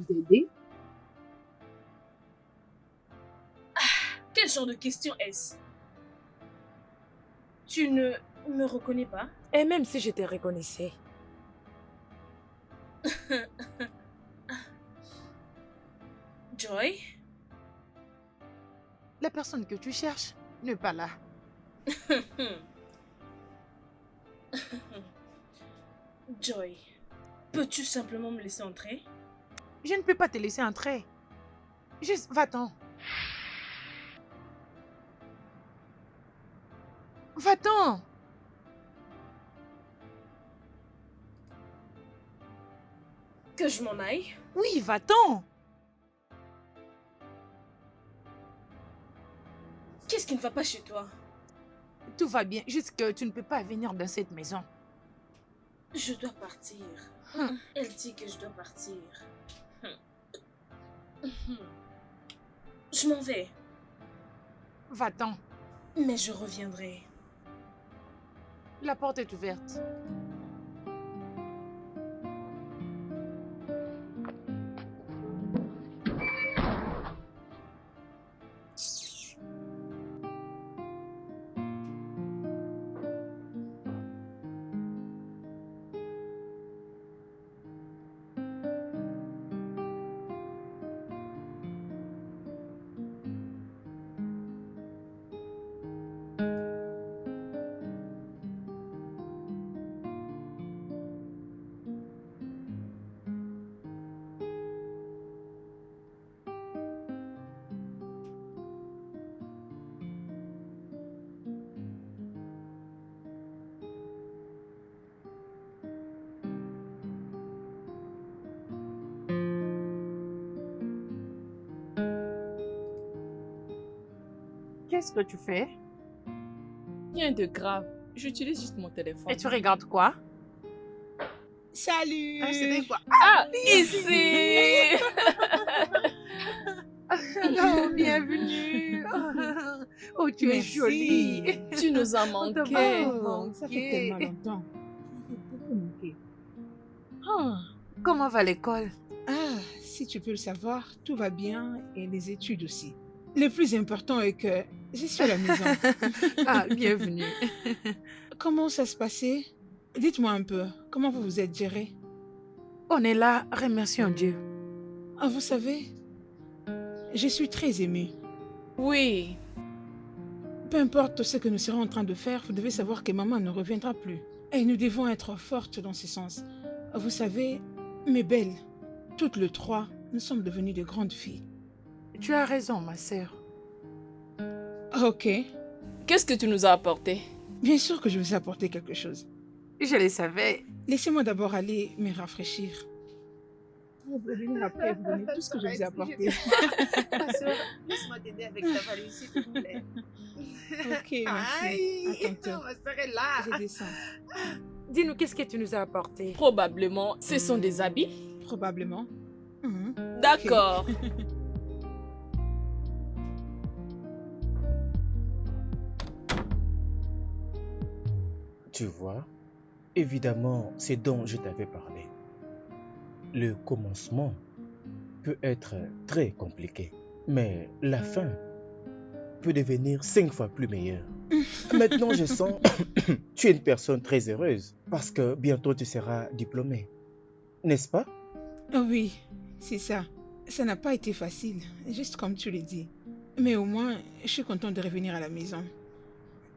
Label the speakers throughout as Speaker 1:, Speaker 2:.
Speaker 1: vous aider?
Speaker 2: Quel genre de question est-ce? Tu ne me reconnais pas?
Speaker 1: Et même si je te reconnaissais.
Speaker 2: Joy?
Speaker 3: La personne que tu cherches n'est pas là.
Speaker 2: Joy, peux-tu simplement me laisser entrer?
Speaker 3: Je ne peux pas te laisser entrer. Juste, va-t'en. Va-t'en.
Speaker 2: Que je m'en aille?
Speaker 3: Oui, va-t'en.
Speaker 2: Qu'est-ce qui ne va pas chez toi?
Speaker 3: Tout va bien, juste que tu ne peux pas venir dans cette maison.
Speaker 2: Je dois partir. Elle dit que je dois partir. Je m'en vais,
Speaker 3: Va-t'en.
Speaker 2: mais je reviendrai.
Speaker 3: La porte est ouverte. Qu'est-ce que tu fais?
Speaker 1: Rien de grave. J'utilise juste mon téléphone.
Speaker 3: Et tu regardes quoi?
Speaker 4: Salut!
Speaker 3: Ah, c'était quoi?
Speaker 1: Ah, ici!
Speaker 3: Oh, bienvenue! Oh, tu es
Speaker 4: Merci.
Speaker 3: jolie!
Speaker 1: Tu nous as
Speaker 3: On t'a
Speaker 1: manqué.
Speaker 3: beaucoup
Speaker 4: Ça fait
Speaker 3: manqué.
Speaker 4: tellement longtemps. Ça fait beaucoup manqué. Ah,
Speaker 3: Comment va l'école?
Speaker 4: si tu peux le savoir, tout va bien et les études aussi. Le plus important est que je suis à la maison.
Speaker 3: Ah, bienvenue.
Speaker 4: Comment ça se passait? Dites-moi un peu, comment vous vous êtes géré?
Speaker 3: On est là, remercions Dieu.
Speaker 4: Ah, vous savez, je suis très émue.
Speaker 1: Oui.
Speaker 4: Peu importe ce que nous serons en train de faire, vous devez savoir que maman ne reviendra plus. Et nous devons être fortes dans ce sens. Vous savez, mes belles, toutes les trois, nous sommes devenues de grandes filles.
Speaker 3: Tu as raison, ma sœur.
Speaker 4: Ok,
Speaker 1: Qu'est-ce que tu nous as apporté?
Speaker 4: bien sûr que je vous ai apporté quelque chose.
Speaker 3: Je le savais.
Speaker 4: Laissez-moi d'abord aller me rafraîchir. Vous revenir après, vous donner tout ce que je vous ai apporté.
Speaker 3: Ma sœur, laisse-moi t'aider avec ta valise, s'il te plaît.
Speaker 4: Ok, merci.
Speaker 3: Aïe,
Speaker 4: À tantôt.
Speaker 3: ma sœur est là.
Speaker 4: Je descends.
Speaker 3: Dis-nous, qu'est-ce que tu nous as apporté?
Speaker 1: Probablement, ce sont des habits.
Speaker 4: Probablement. Mhm.
Speaker 1: D'accord.
Speaker 5: Tu vois, évidemment, c'est dont je t'avais parlé. Le commencement peut être très compliqué, mais la fin peut devenir 5 fois plus meilleure. Maintenant, je sens tu es une personne très heureuse parce que bientôt tu seras diplômée, n'est-ce pas?
Speaker 4: Oui, c'est ça. Ça n'a pas été facile, juste comme tu le dis. Mais au moins, je suis contente de revenir à la maison.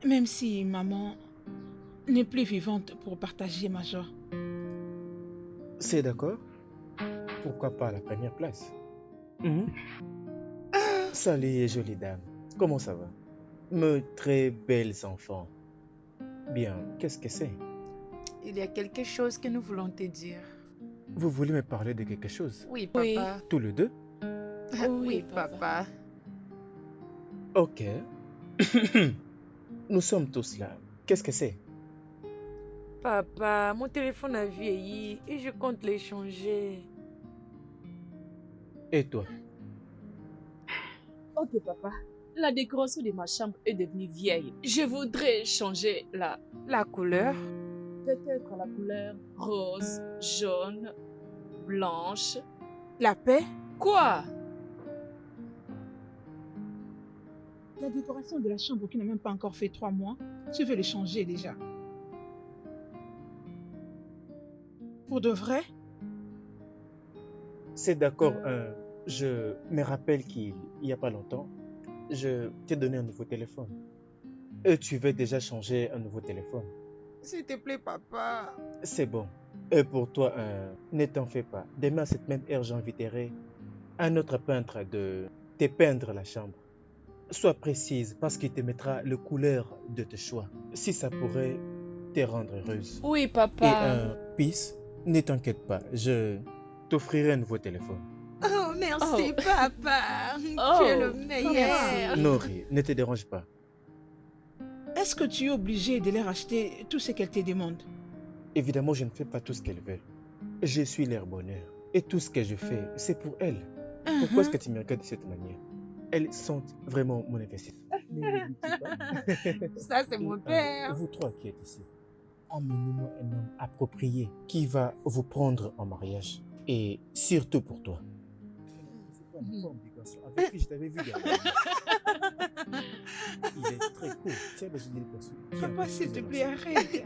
Speaker 4: Même si maman n'est plus vivante pour partager ma joie.
Speaker 5: C'est d'accord? Pourquoi pas à la première place? Salut, jolie dame. Comment ça va? Mes très belles enfants. Bien, qu'est-ce que c'est?
Speaker 3: Il y a quelque chose que nous voulons te dire.
Speaker 5: Vous voulez me parler de quelque chose?
Speaker 3: Oui,
Speaker 1: Oui.
Speaker 3: papa.
Speaker 5: Tous les deux?
Speaker 3: Oui, papa.
Speaker 5: Ok. Nous sommes tous là. Qu'est-ce que c'est?
Speaker 3: Papa, mon téléphone a vieilli et je compte l'échanger.
Speaker 5: Et toi?
Speaker 1: Ok, papa. La décoration de ma chambre est devenue vieille. Je voudrais changer
Speaker 3: La couleur?
Speaker 1: peut-être la couleur rose, jaune, blanche.
Speaker 3: La paix?
Speaker 1: Quoi?
Speaker 4: La décoration de la chambre qui n'a même pas encore fait 3 mois, tu veux le changer déjà. Pour de vrai?
Speaker 5: C'est d'accord, je me rappelle qu'il n'y a pas longtemps, je t'ai donné un nouveau téléphone. Et tu veux déjà changer un nouveau téléphone.
Speaker 3: S'il te plaît, papa.
Speaker 5: C'est bon. Et pour toi, ne t'en fais pas. Demain, à cette même heure, j'inviterai un autre peintre de te peindre la chambre. Sois précise parce qu'il te mettra le couleur de tes choix. Si ça pourrait te rendre heureuse.
Speaker 1: Oui,
Speaker 5: Et
Speaker 1: papa.
Speaker 5: Peace, ne t'inquiète pas, je t'offrirai un nouveau téléphone.
Speaker 3: Oh, merci,
Speaker 1: Oh.
Speaker 3: papa.
Speaker 1: Oh.
Speaker 3: Tu es le meilleur.
Speaker 5: Nori, ne te dérange pas.
Speaker 4: Est-ce que tu es obligé de leur acheter tout ce qu'elles te demandent?
Speaker 5: Évidemment, je ne fais pas tout ce qu'elles veulent. Je suis leur bonheur. Et tout ce que je fais, c'est pour elles. Pourquoi est-ce que tu me regardes de cette manière? Elles sont vraiment mon investissement.
Speaker 3: Ça, c'est mon père.
Speaker 5: Vous trois qui êtes ici, emmenez-moi un homme approprié qui va vous prendre en mariage. Et surtout pour toi. Avec qui je t'avais vu dernièrement. Il est très cool. Tu as besoin d'une personne.
Speaker 4: Papa, s'il te plaît, arrête.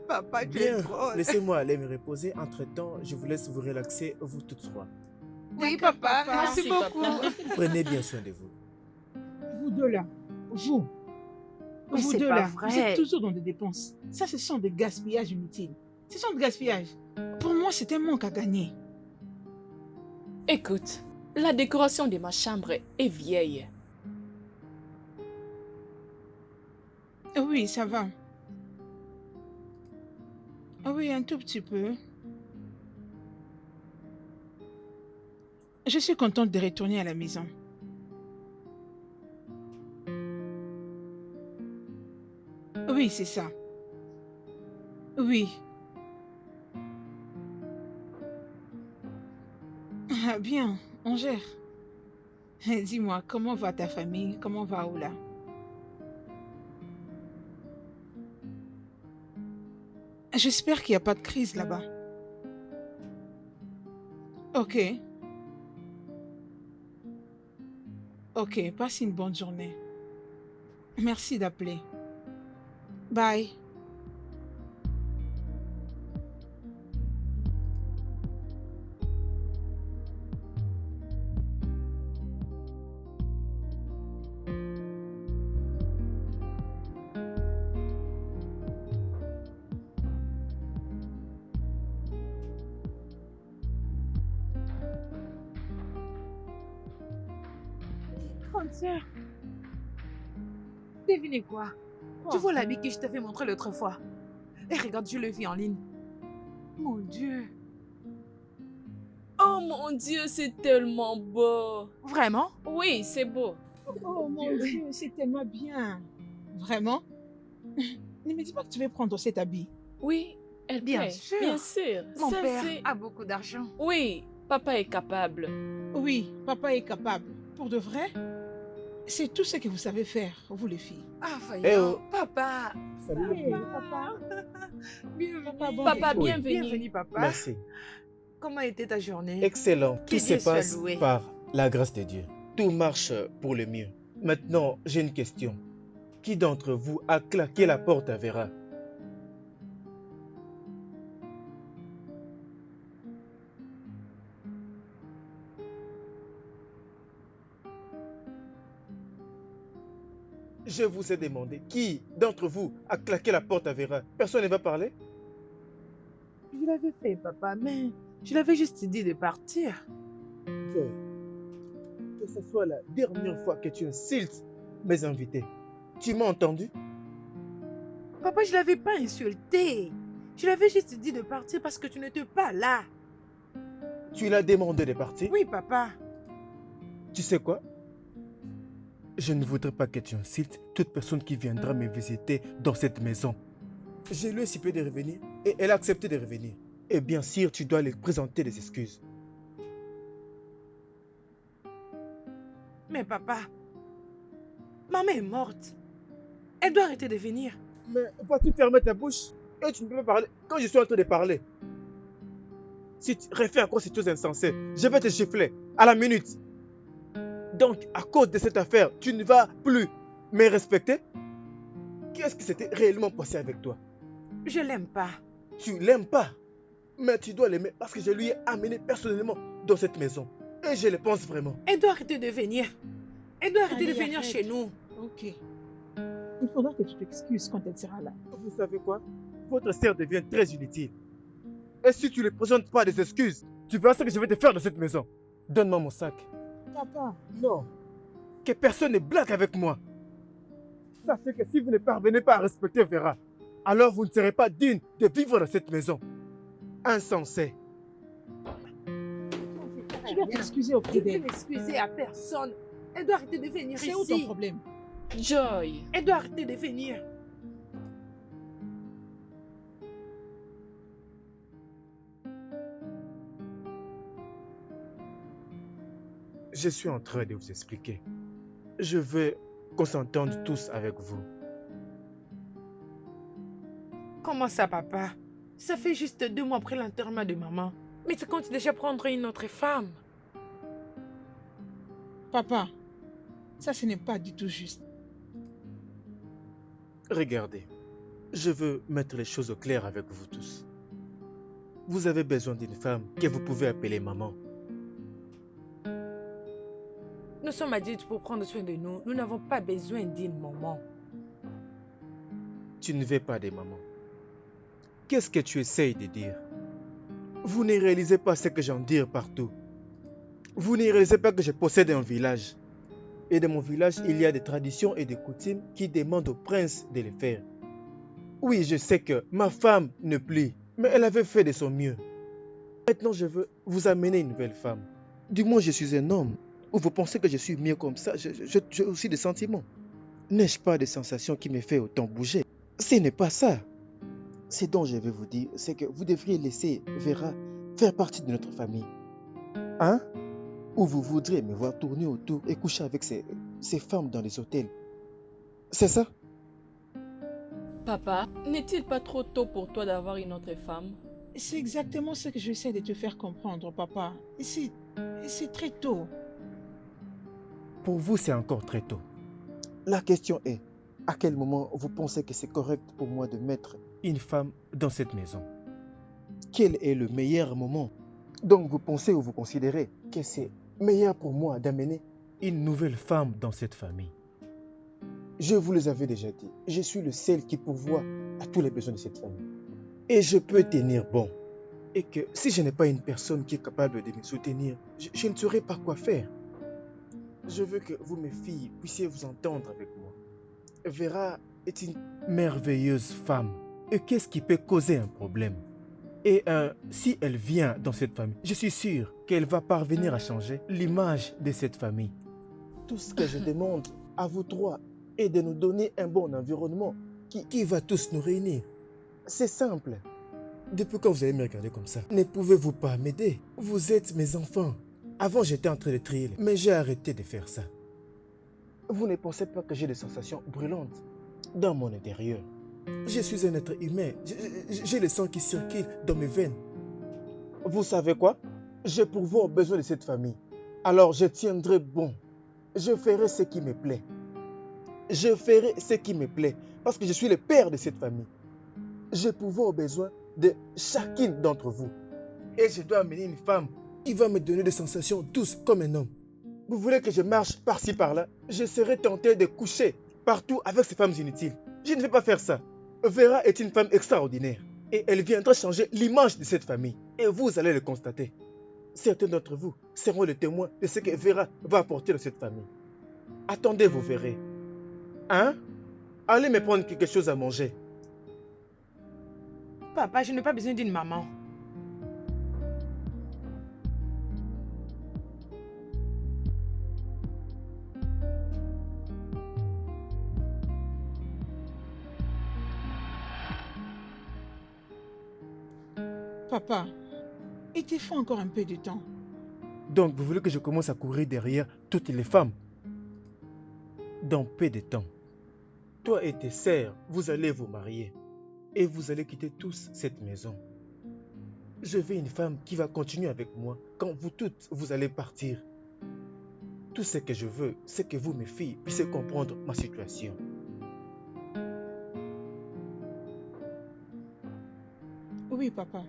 Speaker 3: Papa, tu
Speaker 6: Bien,
Speaker 3: es drôle.
Speaker 6: laissez-moi aller me reposer. Entre-temps, je vous laisse vous relaxer, vous toutes trois.
Speaker 3: Oui, papa. Merci
Speaker 1: Merci,
Speaker 3: beaucoup.
Speaker 1: papa.
Speaker 6: Prenez bien soin de vous.
Speaker 4: Vous deux là, vous.
Speaker 3: Mais
Speaker 4: Vous
Speaker 3: c'est
Speaker 4: deux
Speaker 3: pas
Speaker 4: là,
Speaker 3: vrai.
Speaker 4: vous êtes toujours dans des dépenses. Ça, ce sont des gaspillages inutiles. Ce sont des gaspillages. Pour moi, c'est un manque à gagner.
Speaker 1: Écoute, la décoration de ma chambre est vieille.
Speaker 4: Oui, ça va. Oui, un tout petit peu. Je suis contente de retourner à la maison. Oui, c'est ça. Oui. Ah, bien, on gère. Dis-moi, comment va ta famille? Comment va Oula? J'espère qu'il n'y a pas de crise là-bas. Ok. Ok, passe une bonne journée. Merci d'appeler. Bye.
Speaker 3: Grande sœur. Devinez quoi? Tu vois l'habit que je t'avais montré l'autre fois? Et regarde, je le vis en ligne. Mon Dieu.
Speaker 1: Oh mon Dieu, c'est tellement beau.
Speaker 3: Vraiment?
Speaker 1: Oui, c'est beau.
Speaker 4: Oh mon Dieu, c'est tellement bien. Vraiment? Ne me dis pas que tu veux prendre cet habit.
Speaker 1: Oui, elle
Speaker 3: Bien
Speaker 1: peut.
Speaker 3: sûr.
Speaker 1: Bien sûr.
Speaker 3: Mon
Speaker 1: Ça,
Speaker 3: père
Speaker 1: c'est-
Speaker 3: a beaucoup d'argent.
Speaker 1: Oui, papa est capable.
Speaker 4: Oui, papa est capable. Pour de vrai? C'est tout ce que vous savez faire, vous les filles.
Speaker 3: Ah,
Speaker 6: Eh
Speaker 3: voyons.
Speaker 6: oh.
Speaker 3: Papa.
Speaker 6: Salut.
Speaker 4: Hey, papa.
Speaker 3: Bienvenue.
Speaker 4: Papa, bon
Speaker 1: Papa,
Speaker 5: Oui.
Speaker 1: bienvenue.
Speaker 3: Bienvenue, papa.
Speaker 5: Merci.
Speaker 3: Comment était ta journée?
Speaker 5: Excellent.
Speaker 6: Tout
Speaker 3: Que
Speaker 6: se
Speaker 3: Dieu soit
Speaker 6: passe
Speaker 3: loué.
Speaker 6: par la grâce de Dieu.
Speaker 5: Tout marche pour le mieux. Maintenant, j'ai une question. Qui d'entre vous a claqué la porte à Vera? Je vous ai demandé, qui d'entre vous a claqué la porte à Vera? Personne ne va parler?
Speaker 3: Je l'avais fait, papa, mais je l'avais juste dit de partir.
Speaker 5: Que ce soit la dernière fois que tu insultes mes invités. Tu m'as entendu?
Speaker 3: Papa, je l'avais pas insulté. Je l'avais juste dit de partir parce que tu n'étais pas là.
Speaker 5: Tu l'as demandé de partir?
Speaker 3: Oui, papa.
Speaker 5: Tu sais quoi?
Speaker 6: Je ne voudrais pas que tu incites toute personne qui viendra me visiter dans cette maison. Je lui ai si peu de revenir et elle a accepté de revenir.
Speaker 5: Et bien sûr, tu dois lui présenter des excuses.
Speaker 3: Mais papa, maman est morte. Elle doit arrêter de venir.
Speaker 5: Mais vas-tu fermer ta bouche? Et tu ne peux pas parler quand je suis en train de parler. Si tu refais encore ces choses insensées, je vais te gifler à la minute. Donc, à cause de cette affaire, tu ne vas plus me respecter? Qu'est-ce qui s'était réellement passé avec toi?
Speaker 3: Je l'aime pas.
Speaker 5: Tu l'aimes pas, mais tu dois l'aimer parce que je lui ai amené personnellement dans cette maison. Et je le pense vraiment.
Speaker 3: Elle doit arrêter de venir. Elle doit arrêter
Speaker 4: Allez,
Speaker 3: de venir
Speaker 4: arrête.
Speaker 3: chez nous.
Speaker 4: Ok. Il faudra que tu t'excuses quand elle sera là.
Speaker 5: Vous savez quoi? Votre sœur devient très inutile. Et si tu ne présentes pas des excuses?
Speaker 6: Tu verras ce que je vais te faire dans cette maison. Donne-moi mon sac.
Speaker 4: Papa,
Speaker 5: Non.
Speaker 6: Que personne ne blague avec moi. Sachez que si vous ne parvenez pas à respecter Vera, alors vous ne serez pas digne de vivre dans cette maison.
Speaker 5: Insensé.
Speaker 4: tu dois t'excuser
Speaker 3: Je
Speaker 4: auprès
Speaker 3: ne vais
Speaker 4: d'elle.
Speaker 3: m'excuser à personne. Elle doit arrêter de venir
Speaker 4: C'est où ton
Speaker 3: ici.
Speaker 4: problème?
Speaker 1: Joy,
Speaker 3: Elle doit arrêter de venir.
Speaker 5: Je suis en train de vous expliquer. Je veux qu'on s'entende tous avec vous.
Speaker 3: Comment ça, papa? Ça fait juste 2 mois après l'enterrement de maman. Mais tu comptes déjà prendre une autre femme.
Speaker 4: Papa, ça ce n'est pas du tout juste.
Speaker 5: Regardez, je veux mettre les choses au clair avec vous tous. Vous avez besoin d'une femme que vous pouvez appeler maman.
Speaker 3: Nous sommes adultes pour prendre soin de nous. Nous n'avons pas besoin d'une maman.
Speaker 5: Tu ne veux pas de maman. Qu'est-ce que tu essayes de dire? Vous ne réalisez pas ce que j'en dis partout. Vous ne réalisez pas que je possède un village. Et dans mon village, il y a des traditions et des coutumes qui demandent au prince de les faire. Oui, je sais que ma femme ne plie, mais elle avait fait de son mieux. Maintenant, je veux vous amener une nouvelle femme. Du moins, je suis un homme. Ou vous pensez que je suis mieux comme ça? J'ai aussi des sentiments. N'ai-je pas des sensations qui me font autant bouger? Ce n'est pas ça. Ce dont je vais vous dire, c'est que vous devriez laisser Vera faire partie de notre famille. Hein? Ou vous voudriez me voir tourner autour et coucher avec ces femmes dans les hôtels. C'est ça?
Speaker 1: papa, n'est-il pas trop tôt pour toi d'avoir une autre femme?
Speaker 4: C'est exactement ce que j'essaie de te faire comprendre, papa. C'est très tôt.
Speaker 6: Pour vous, c'est encore très tôt.
Speaker 5: La question est, à quel moment vous pensez que c'est correct pour moi de mettre?
Speaker 6: Une femme dans cette maison.
Speaker 5: Quel est le meilleur moment? Donc vous pensez ou vous considérez que c'est meilleur pour moi d'amener?
Speaker 6: Une nouvelle femme dans cette famille.
Speaker 5: Je vous les avais déjà dit, je suis le seul qui pourvoit à tous les besoins de cette famille. Et je peux tenir bon. Et que si je n'ai pas une personne qui est capable de me soutenir, je ne saurais pas quoi faire. Je veux que vous, mes filles, puissiez vous entendre avec moi. Vera est une...
Speaker 6: Merveilleuse femme. Et qu'est-ce qui peut causer un problème? Et si elle vient dans cette famille, je suis sûr qu'elle va parvenir à changer l'image de cette famille.
Speaker 5: Tout ce que je demande à vous trois est de nous donner un bon environnement.
Speaker 6: Qui va tous nous réunir?
Speaker 5: C'est simple.
Speaker 6: Depuis quand vous allez me regarder comme ça? Ne pouvez-vous pas m'aider? Vous êtes mes enfants. Avant, j'étais en train de trier, mais j'ai arrêté de faire ça.
Speaker 5: Vous ne pensez pas que j'ai des sensations brûlantes dans mon intérieur?
Speaker 6: Je suis un être humain. J'ai le sang qui circule dans mes veines.
Speaker 5: Vous savez quoi? Je pourvois aux besoins de cette famille. Alors je tiendrai bon. Je ferai ce qui me plaît. Je ferai ce qui me plaît parce que je suis le père de cette famille. Je pourvois aux besoins de chacune d'entre vous. Et je dois amener une femme.
Speaker 6: Il va me donner des sensations douces comme un homme.
Speaker 5: Vous voulez que je marche par-ci par-là? Je serai tenté de coucher partout avec ces femmes inutiles. Je ne vais pas faire ça. Vera est une femme extraordinaire. Et elle viendra changer l'image de cette famille. Et vous allez le constater. Certains d'entre vous seront les témoins de ce que Vera va apporter dans cette famille. Attendez, vous verrez. Hein? Allez me prendre quelque chose à manger.
Speaker 3: Papa, je n'ai pas besoin d'une maman.
Speaker 4: Papa, il te faut encore un peu de temps.
Speaker 6: Donc, vous voulez que je commence à courir derrière toutes les femmes? Dans peu de temps.
Speaker 5: Toi et tes sœurs, vous allez vous marier. Et vous allez quitter tous cette maison. Je veux une femme qui va continuer avec moi quand vous toutes, vous allez partir. Tout ce que je veux, c'est que vous, mes filles, puissiez comprendre ma situation.
Speaker 4: Oui, papa.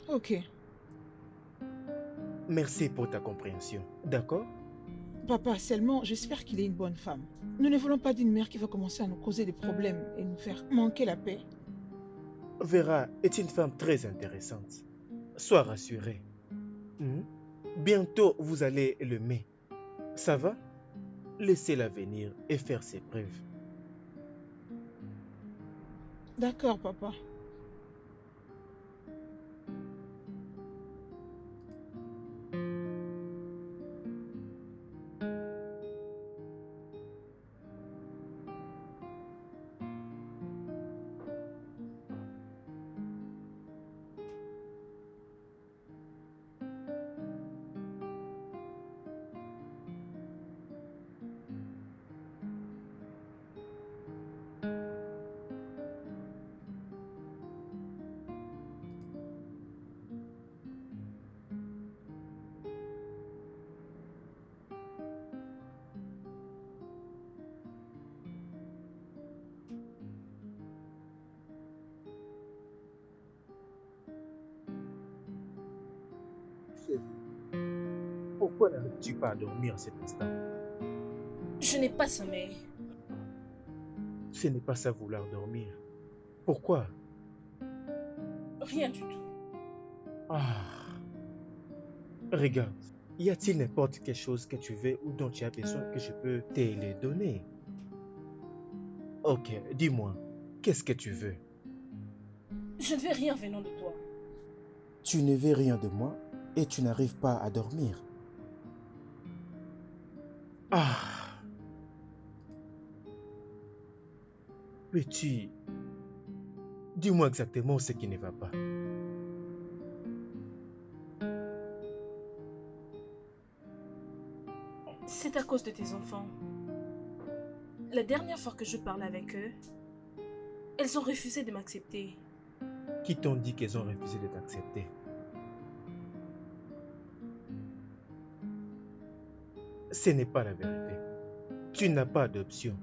Speaker 4: Ok.
Speaker 5: Merci pour ta compréhension. D'accord?
Speaker 4: Papa, seulement, j'espère qu'il est une bonne femme. Nous ne voulons pas d'une mère qui va commencer à nous causer des problèmes et nous faire manquer la paix.
Speaker 5: Vera est une femme très intéressante. Sois rassuré. Bientôt, vous allez l'aimer. Ça va? Laissez-la venir et faire ses preuves.
Speaker 4: D'accord, papa.
Speaker 5: Chérie, pourquoi n'arrives-tu pas à dormir à cet instant?
Speaker 2: Je n'ai pas sommeil.
Speaker 5: Ce n'est pas ça vouloir dormir. Pourquoi?
Speaker 2: Rien du tout.
Speaker 5: Ah, regarde, y a-t-il n'importe quelle chose que tu veux ou dont tu as besoin que je peux te les donner? Ok, dis-moi, qu'est-ce que tu veux?
Speaker 2: Je ne veux rien venant de toi.
Speaker 6: Tu ne veux rien de moi et tu n'arrives pas à dormir.
Speaker 5: Ah, petit, dis-moi exactement ce qui ne va pas.
Speaker 2: C'est à cause de tes enfants. La dernière fois que je parlais avec eux, elles ont refusé de m'accepter.
Speaker 5: Qui t'ont dit qu'elles ont refusé de t'accepter? Ce n'est pas la vérité. Tu n'as pas d'option.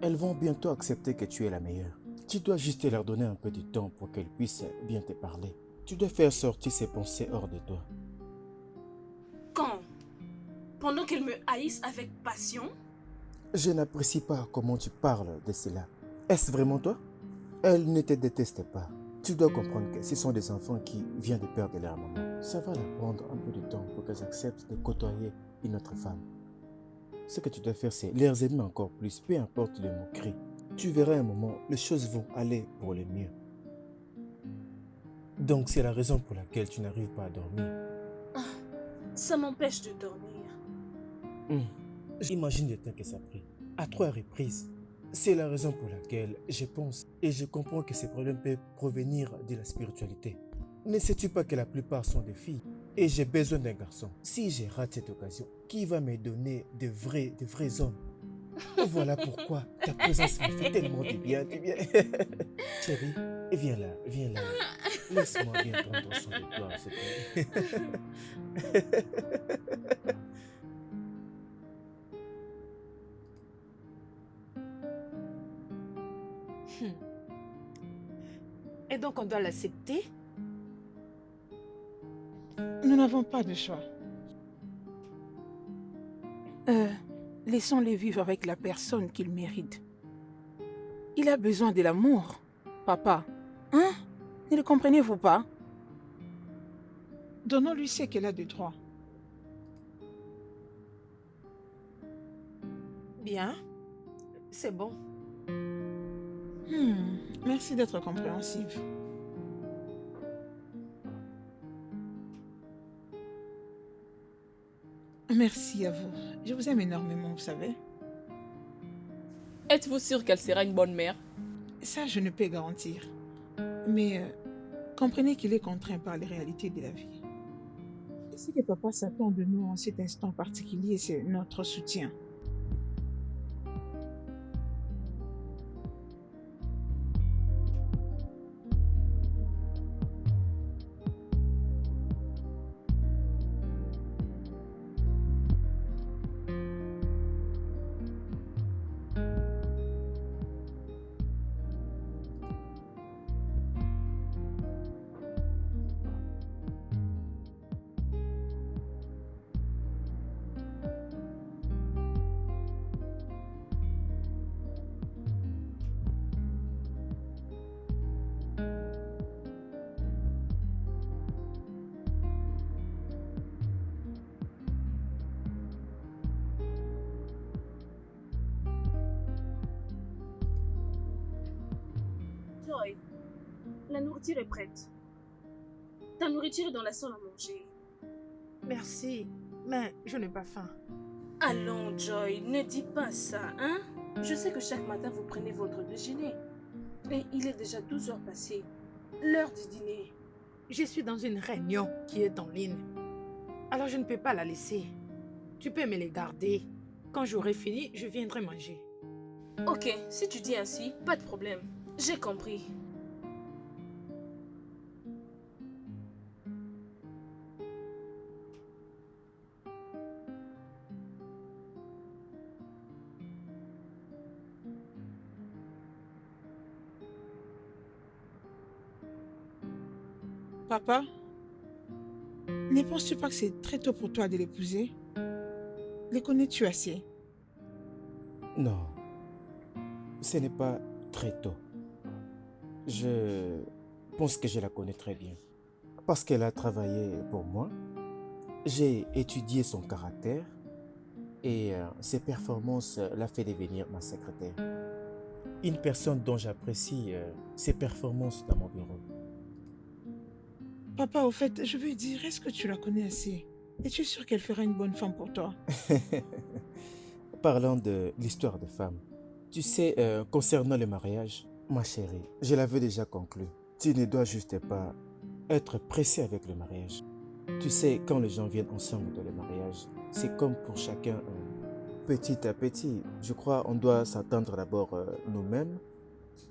Speaker 6: Elles vont bientôt accepter que tu es la meilleure. Tu dois juste leur donner un peu de temps pour qu'elles puissent bien te parler. Tu dois faire sortir ces pensées hors de toi.
Speaker 2: Quand? Pendant qu'elles me haïssent avec passion?
Speaker 6: Je n'apprécie pas comment tu parles de cela. Est-ce vraiment toi? Elles ne te détestent pas. Tu dois comprendre que ce sont des enfants qui viennent de perdre leur maman. Ça va leur prendre un peu de temps pour qu'elles acceptent de côtoyer une autre femme. Ce que tu dois faire, c'est les aimer encore plus, peu importe les moqueries. Tu verras un moment, les choses vont aller pour le mieux. Donc c'est la raison pour laquelle tu n'arrives pas à dormir.
Speaker 2: Ça m'empêche de dormir.
Speaker 6: J'imagine le temps que ça a pris. À 3 reprises. C'est la raison pour laquelle je pense et je comprends que ces problèmes peuvent provenir de la spiritualité. Ne sais-tu pas que la plupart sont des filles? Et j'ai besoin d'un garçon. Si je rate cette occasion, qui va me donner de vrais hommes? Voilà pourquoi ta présence me fait tellement du bien. Chérie, viens là. Laisse-moi bien prendre soin de toi, s'il te plaît.
Speaker 3: Et donc on doit l'accepter?
Speaker 4: Nous n'avons pas de choix. Laissons-les vivre avec la personne qu'il mérite. Il a besoin de l'amour, papa. Hein? Ne le comprenez-vous pas? Donnons-lui ce qu'elle a de droit.
Speaker 3: Bien. C'est bon.
Speaker 4: Merci d'être compréhensive. Merci à vous. Je vous aime énormément, vous savez.
Speaker 1: Êtes-vous sûr qu'elle sera une bonne mère?
Speaker 4: Ça, je ne peux garantir. Mais comprenez qu'il est contraint par les réalités de la vie. Et ce que papa s'attend de nous en cet instant particulier, c'est notre soutien.
Speaker 2: la nourriture est prête. Ta nourriture est dans la salle à manger.
Speaker 3: Merci, mais je n'ai pas faim.
Speaker 2: Allons, Joy, ne dis pas ça, hein? Je sais que chaque matin vous prenez votre déjeuner. Et il est déjà 12 heures passées. L'heure du dîner.
Speaker 3: Je suis dans une réunion qui est en ligne. Alors je ne peux pas la laisser. Tu peux me les garder. Quand j'aurai fini, je viendrai manger.
Speaker 2: Ok, si tu dis ainsi, pas de problème. J'ai compris.
Speaker 4: Papa, ne penses-tu pas que c'est très tôt pour toi de l'épouser? Les connais-tu assez?
Speaker 6: Non, ce n'est pas très tôt. Je pense que je la connais très bien. Parce qu'elle a travaillé pour moi. J'ai étudié son caractère et ses performances l'a fait devenir ma secrétaire. Une personne dont j'apprécie ses performances dans mon bureau.
Speaker 4: Papa, au fait, je veux dire, est-ce que tu la connais assez? Es-tu sûr qu'elle fera une bonne femme pour toi?
Speaker 6: Parlant de l'histoire de femme, tu sais, concernant le mariage, ma chérie, je l'avais déjà conclu. Tu ne dois juste pas être pressé avec le mariage. Tu sais, quand les gens viennent ensemble dans le mariage, c'est comme pour chacun, petit à petit. Je crois on doit s'attendre d'abord nous-mêmes,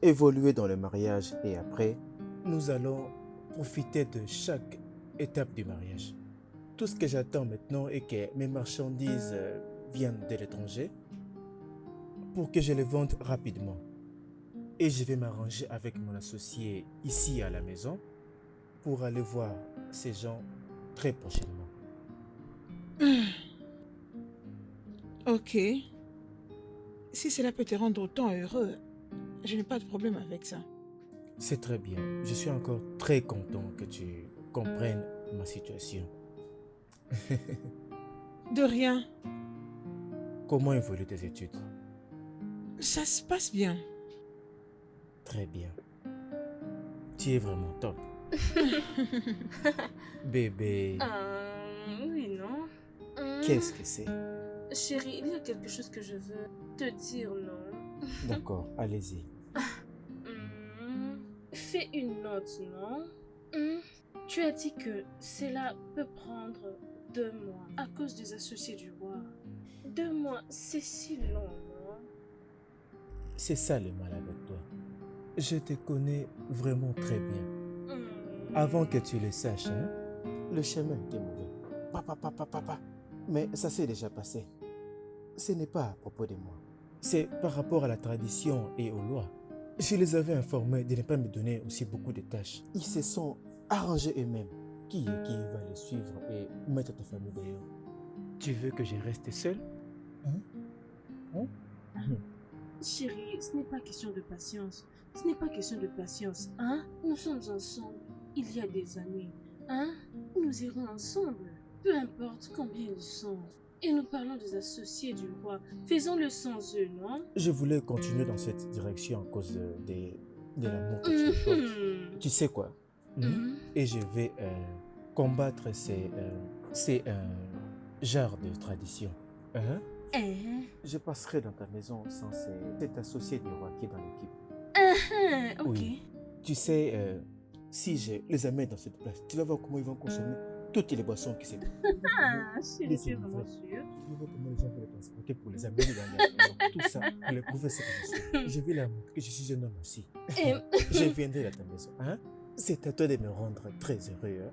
Speaker 6: évoluer dans le mariage et après, nous allons profiter de chaque étape du mariage. Tout ce que j'attends maintenant est que mes marchandises viennent de l'étranger pour que je les vende rapidement. Et je vais m'arranger avec mon associé ici à la maison pour aller voir ces gens très prochainement.
Speaker 4: Ok. Si cela peut te rendre autant heureux, je n'ai pas de problème avec ça.
Speaker 6: C'est très bien. Je suis encore très content que tu comprennes ma situation.
Speaker 4: De rien.
Speaker 6: Comment évoluent tes études?
Speaker 4: Ça se passe bien.
Speaker 6: Très bien. Tu es vraiment top. Bébé,
Speaker 2: Oui, non?
Speaker 6: qu'est-ce que c'est?
Speaker 2: Chérie, il y a quelque chose que je veux te dire, non?
Speaker 6: D'accord, allez-y.
Speaker 2: Fais une note, non? Tu as dit que cela peut prendre 2 mois à cause des associés du roi. 2 mois, c'est si long, non?
Speaker 6: C'est ça le mal avec toi. Je te connais vraiment très bien. Avant que tu le saches, hein, le chemin était mauvais. Papa. Mais ça s'est déjà passé. Ce n'est pas à propos de moi. C'est par rapport à la tradition et aux lois. Je les avais informés de ne pas me donner aussi beaucoup de tâches. Ils se sont arrangés eux-mêmes. Qui va les suivre et mettre ta famille dehors? Tu veux que je reste seul?
Speaker 2: Chérie, ce n'est pas question de patience. Ce n'est pas question de patience, hein? Nous sommes ensemble il y a des années, hein? Nous irons ensemble, peu importe combien ils sont. Et nous parlons des associés du roi. Faisons-le sans eux, non?
Speaker 6: Je voulais continuer dans cette direction à cause de l'amour que tu me portes. Tu sais quoi? Et je vais combattre ces genres de traditions. Hein? Je passerai dans ta maison sans cet associé du roi qui est dans l'équipe.
Speaker 2: Ok.
Speaker 6: Oui. Tu sais, si je les amène dans cette place, tu vas voir comment ils vont consommer toutes les boissons qui se
Speaker 2: Chérie, tu es vraiment sûre?
Speaker 6: Tu vas voir comment les gens vont les transporter pour les amener dans leur maison. Tout ça pour les prouver ce que je suis. Je vais leur montrer que je suis un homme aussi. Je viendrai à ta maison. Hein? C'est à toi de me rendre très heureux. Hein?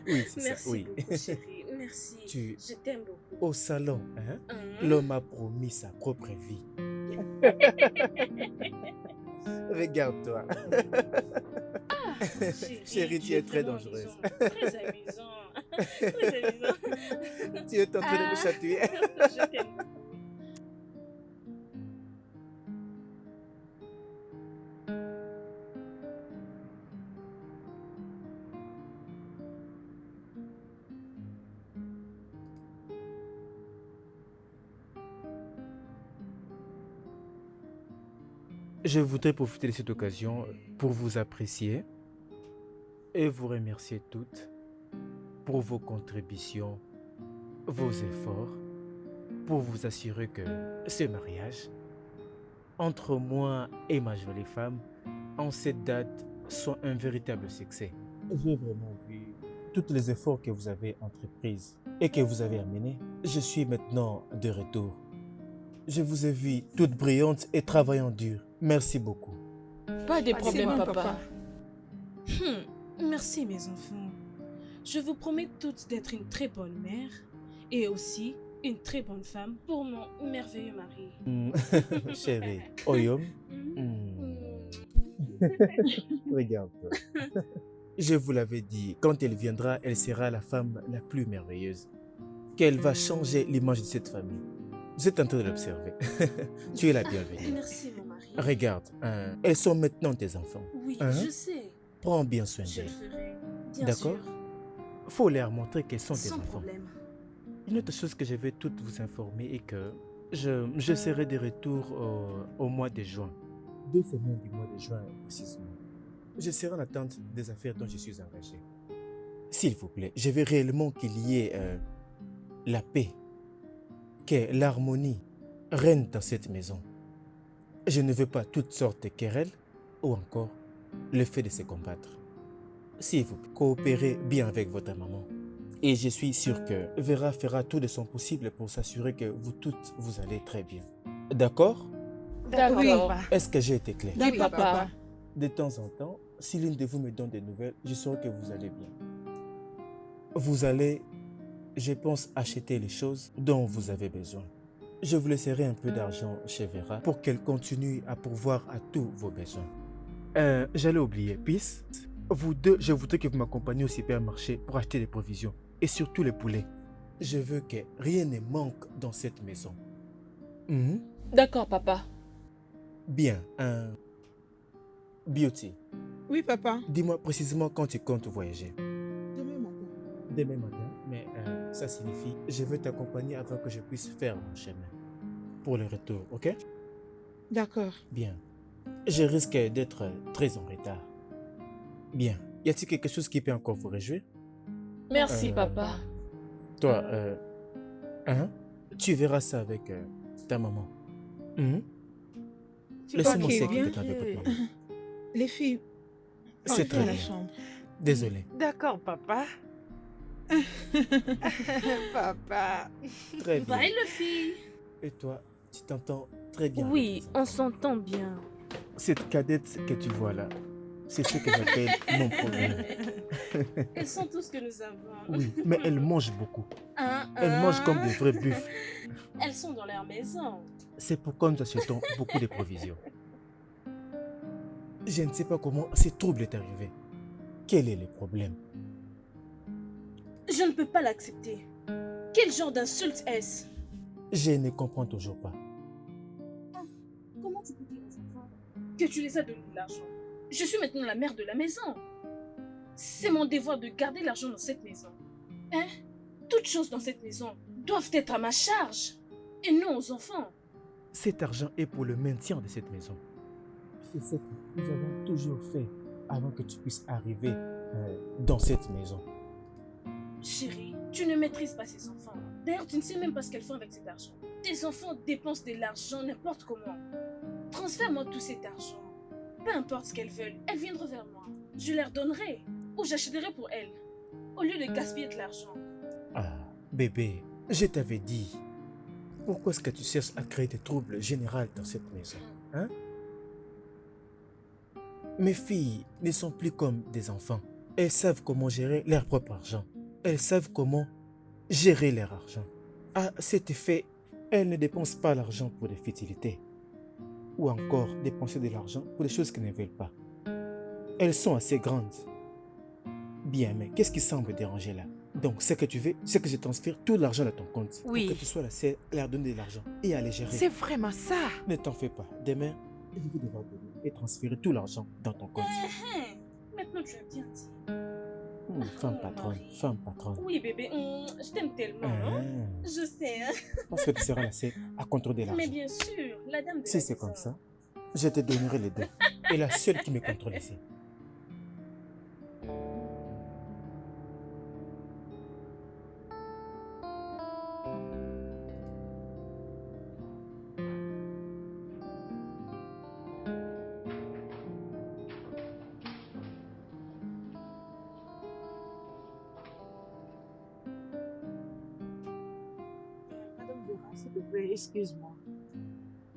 Speaker 6: Oui, c'est ça.
Speaker 2: Merci
Speaker 6: Oui.
Speaker 2: beaucoup, chérie. Merci. Je t'aime beaucoup.
Speaker 6: Au salon, hein? L'homme a promis sa propre vie. Regarde-toi. Chérie, tu es très dangereuse.
Speaker 2: Très amusant. Très amusant.
Speaker 6: Tu es en train de me chatouiller.
Speaker 2: Je t'aime.
Speaker 6: Je voudrais profiter de cette occasion pour vous apprécier et vous remercier toutes pour vos contributions, vos efforts, pour vous assurer que ce mariage entre moi et ma jolie femme en cette date soit un véritable succès. J'ai vraiment vu tous les efforts que vous avez entrepris et que vous avez amenés. Je suis maintenant de retour. Je vous ai vu toutes brillantes et travaillant dur. Merci beaucoup.
Speaker 1: Pas de
Speaker 4: C'est
Speaker 1: problème,
Speaker 4: bon,
Speaker 1: papa.
Speaker 2: Merci mes enfants. Je vous promets toutes d'être une très bonne mère et aussi une très bonne femme pour mon merveilleux mari.
Speaker 6: Chérie, Oyom, regarde. Je vous l'avais dit, quand elle viendra, elle sera la femme la plus merveilleuse. Qu'elle va changer l'image de cette famille. Vous êtes en train de l'observer. Tu es la bienvenue.
Speaker 2: Merci mon mari.
Speaker 6: Regarde, elles sont maintenant tes enfants.
Speaker 2: Oui,
Speaker 6: Hein?
Speaker 2: je sais.
Speaker 6: Prends bien soin
Speaker 2: Je le
Speaker 6: d'elles.
Speaker 2: ferai. Bien
Speaker 6: D'accord?
Speaker 2: sûr.
Speaker 6: Faut leur montrer qu'elles sont tes
Speaker 2: Sans
Speaker 6: enfants.
Speaker 2: problème.
Speaker 6: Une autre chose que je vais toutes vous informer est que je serai de retour au mois de juin. 2 semaines du mois de juin précisément. Je serai en attente des affaires dont je suis engagé. S'il vous plaît, je veux réellement qu'il y ait la paix, que l'harmonie règne dans cette maison. Je ne veux pas toutes sortes de querelles ou encore le fait de se combattre. S'il vous plaît, coopérez bien avec votre maman. Et je suis sûr que Vera fera tout de son possible pour s'assurer que vous toutes vous allez très bien. D'accord?
Speaker 1: D'accord.
Speaker 3: Oui,
Speaker 1: D'accord.
Speaker 3: papa.
Speaker 6: Est-ce que j'ai été clair?
Speaker 1: Oui, papa.
Speaker 6: De temps en temps, si l'une de vous me donne des nouvelles, je saurai que vous allez bien. Vous allez, je pense, acheter les choses dont vous avez besoin. Je vous laisserai un peu d'argent chez Vera pour qu'elle continue à pourvoir à tous vos besoins. J'allais oublier, Peace. Vous deux, je voudrais que vous m'accompagniez au supermarché pour acheter des provisions et surtout les poulets. Je veux que rien ne manque dans cette maison. Mhm.
Speaker 1: D'accord, papa.
Speaker 6: Bien, Beauty,
Speaker 4: Oui, papa.
Speaker 6: dis-moi précisément quand tu comptes voyager.
Speaker 4: Demain matin.
Speaker 6: Demain matin, mais ça signifie je veux t'accompagner avant que je puisse faire mon chemin. Pour le retour, ok?
Speaker 4: D'accord.
Speaker 6: Bien. Je risque d'être très en retard. Bien. Y a-t-il quelque chose qui peut encore vous réjouir?
Speaker 1: Merci,
Speaker 6: Euh,
Speaker 1: papa.
Speaker 6: Toi, tu verras ça avec ta maman. Mhm.
Speaker 4: Tu
Speaker 6: Laissez-moi
Speaker 4: crois qu'il
Speaker 6: s'occuper
Speaker 4: vient?
Speaker 6: avec votre maman.
Speaker 4: Les filles,
Speaker 6: C'est
Speaker 4: entrez
Speaker 6: très
Speaker 4: à la
Speaker 6: bien.
Speaker 4: chambre.
Speaker 6: Désolé.
Speaker 3: D'accord, papa. Papa.
Speaker 6: Très bien.
Speaker 2: Bye le fille.
Speaker 6: Et toi, tu t'entends très bien.
Speaker 2: Oui,
Speaker 6: avec les
Speaker 2: on
Speaker 6: enfants.
Speaker 2: s'entend bien.
Speaker 6: Cette cadette que tu vois là, c'est ce que j'appelle mon problème.
Speaker 2: Elles sont tout ce que nous avons.
Speaker 6: Oui, mais elle mange beaucoup.
Speaker 2: Hein,
Speaker 6: Elle mange comme
Speaker 2: hein.
Speaker 6: des vrais buffles.
Speaker 2: Elles sont dans leur maison.
Speaker 6: C'est pourquoi nous achetons beaucoup de provisions. Je ne sais pas comment ce trouble est arrivé. Quel est le problème?
Speaker 2: Je ne peux pas l'accepter. Quel genre d'insulte est-ce?
Speaker 6: Je ne comprends toujours pas.
Speaker 2: Comment tu peux dire aux enfants que tu les as donné de l'argent? Je suis maintenant la mère de la maison. C'est mon devoir de garder l'argent dans cette maison. Hein? Toutes choses dans cette maison doivent être à ma charge et non aux enfants.
Speaker 6: Cet argent est pour le maintien de cette maison. C'est ce que nous avons toujours fait avant que tu puisses arriver dans cette maison.
Speaker 2: Chérie, tu ne maîtrises pas ces enfants. D'ailleurs, tu ne sais même pas ce qu'elles font avec cet argent. Tes enfants dépensent de l'argent n'importe comment. Transfère-moi tout cet argent. Peu importe ce qu'elles veulent, elles viendront vers moi. Je leur donnerai ou j'achèterai pour elles, au lieu de gaspiller de l'argent.
Speaker 6: Ah, bébé, je t'avais dit. Pourquoi est-ce que tu cherches à créer des troubles généraux dans cette maison? Hein? Mes filles ne sont plus comme des enfants. Elles savent comment gérer leur propre argent. Elles savent comment gérer leur argent. À cet effet, elles ne dépensent pas l'argent pour des futilités. Ou encore dépenser de l'argent pour des choses qu'elles ne veulent pas. Elles sont assez grandes. Bien, mais qu'est-ce qui semble déranger là? Donc, ce que tu veux, c'est que je transfère tout l'argent dans ton compte.
Speaker 3: Oui.
Speaker 6: Pour que tu sois la seule à leur donner de l'argent et à les gérer.
Speaker 3: C'est vraiment ça.
Speaker 6: Ne t'en fais pas. Demain, je vais devoir te donner et transférer tout l'argent dans ton compte.
Speaker 2: Maintenant, tu as bien dit.
Speaker 6: Femme patronne, femme patronne.
Speaker 2: Oui, bébé, je t'aime tellement. Hein?
Speaker 6: Ah,
Speaker 2: Je sais, hein?
Speaker 6: parce que tu seras la seule à contrôler
Speaker 2: Mais
Speaker 6: l'argent.
Speaker 2: bien sûr, la dame de
Speaker 6: Si
Speaker 2: la
Speaker 6: c'est
Speaker 2: maison.
Speaker 6: comme ça, Je te donnerai les deux. Et la seule qui me contrôle ici.
Speaker 3: Madame Vera, s'il te plaît, excuse-moi.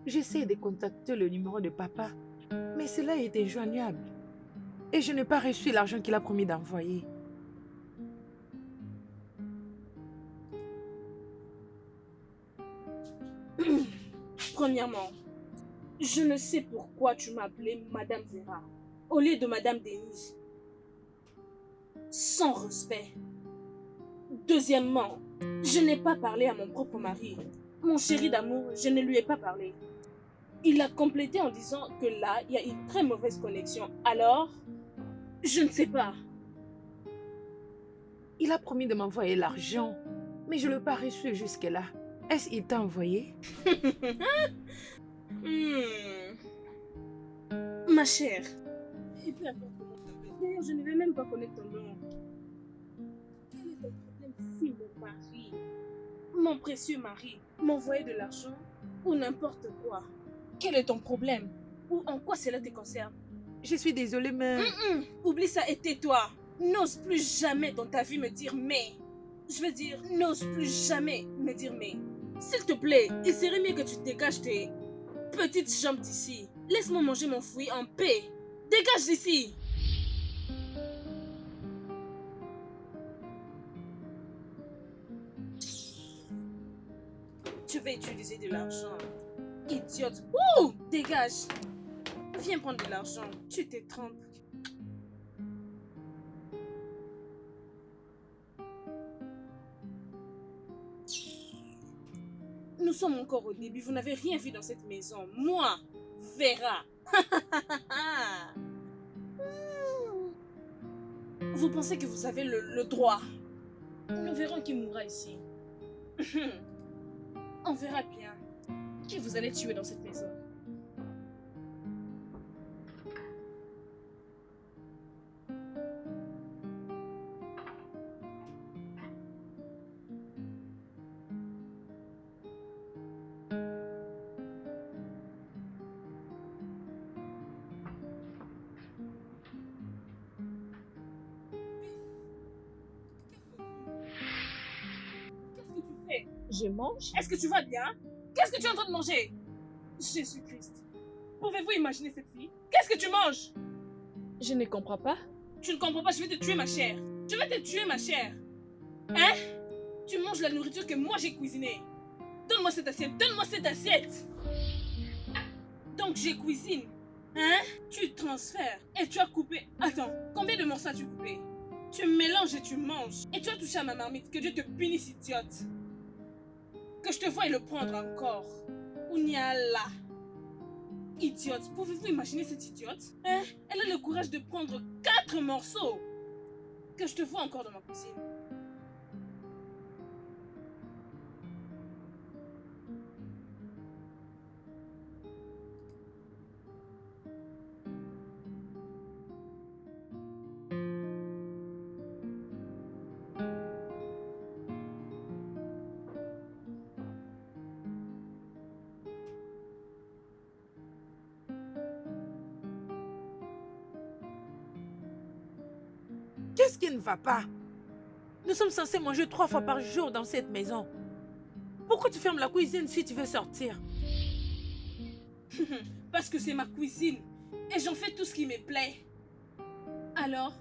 Speaker 3: J'essaie de contacter le numéro de papa, mais cela est injoignable. Et je n'ai pas reçu l'argent qu'il a promis d'envoyer.
Speaker 2: Premièrement, je ne sais pourquoi tu m'as appelée Madame Vera au lieu de Madame Denise. Sans respect. Deuxièmement, je n'ai pas parlé à mon propre mari. Mon chéri d'amour, je ne lui ai pas parlé. Il a complété en disant que là, il y a une très mauvaise connexion. Alors, je ne sais pas.
Speaker 3: Il a promis de m'envoyer l'argent, mais je ne l'ai pas reçu jusque-là. Est-ce qu'il t'a envoyé?
Speaker 2: Ma chère. Et peu importe comment tu t'appelles. D'ailleurs, je ne vais même pas connaître ton nom. Quel est ton problème si mon mari, mon précieux mari, m'envoyait de l'argent ou n'importe quoi? Quel est ton problème? Ou en quoi cela te concerne?
Speaker 3: Je suis désolée, mais...
Speaker 2: Oublie ça et tais-toi. N'ose plus jamais dans ta vie me dire mais. Je veux dire, n'ose plus jamais me dire mais. S'il te plaît, il serait mieux que tu dégages tes petites jambes d'ici. Laisse-moi manger mon fruit en paix. Dégage d'ici. Tu vas utiliser de l'argent. Idiote. Ouh, dégage. Viens prendre de l'argent. Tu te trompes. Nous sommes encore au début. Vous n'avez rien vu dans cette maison. Moi, Vera. Vous pensez que vous avez le droit. Nous verrons qui mourra ici. On verra bien qui vous allez tuer dans cette maison.
Speaker 1: Je mange.
Speaker 2: Est-ce que tu vas bien? Qu'est-ce que tu es en train de manger? Jésus-Christ. Pouvez-vous imaginer cette fille? Qu'est-ce que tu manges?
Speaker 1: Je ne comprends pas.
Speaker 2: Tu ne comprends pas, je vais te tuer ma chère. Je vais te tuer ma chère. Hein? Tu manges la nourriture que moi j'ai cuisinée. Donne-moi cette assiette, donne-moi cette assiette. Donc j'ai cuisine. Hein? Tu transfères et tu as coupé. Attends, combien de morceaux as-tu coupé? Tu mélanges et tu manges. Et tu as touché à ma marmite. Que Dieu te punisse, idiote. Que je te voie le prendre encore. Ounyala. Idiote. Pouvez-vous imaginer cette idiote? Hein? Elle a le courage de prendre 4 morceaux. Que je te vois encore dans ma cuisine.
Speaker 3: Qu'est-ce qui ne va pas? Nous sommes censés manger 3 fois par jour dans cette maison. Pourquoi tu fermes la cuisine si tu veux sortir?
Speaker 2: Parce que c'est ma cuisine. Et j'en fais tout ce qui me plaît. Alors,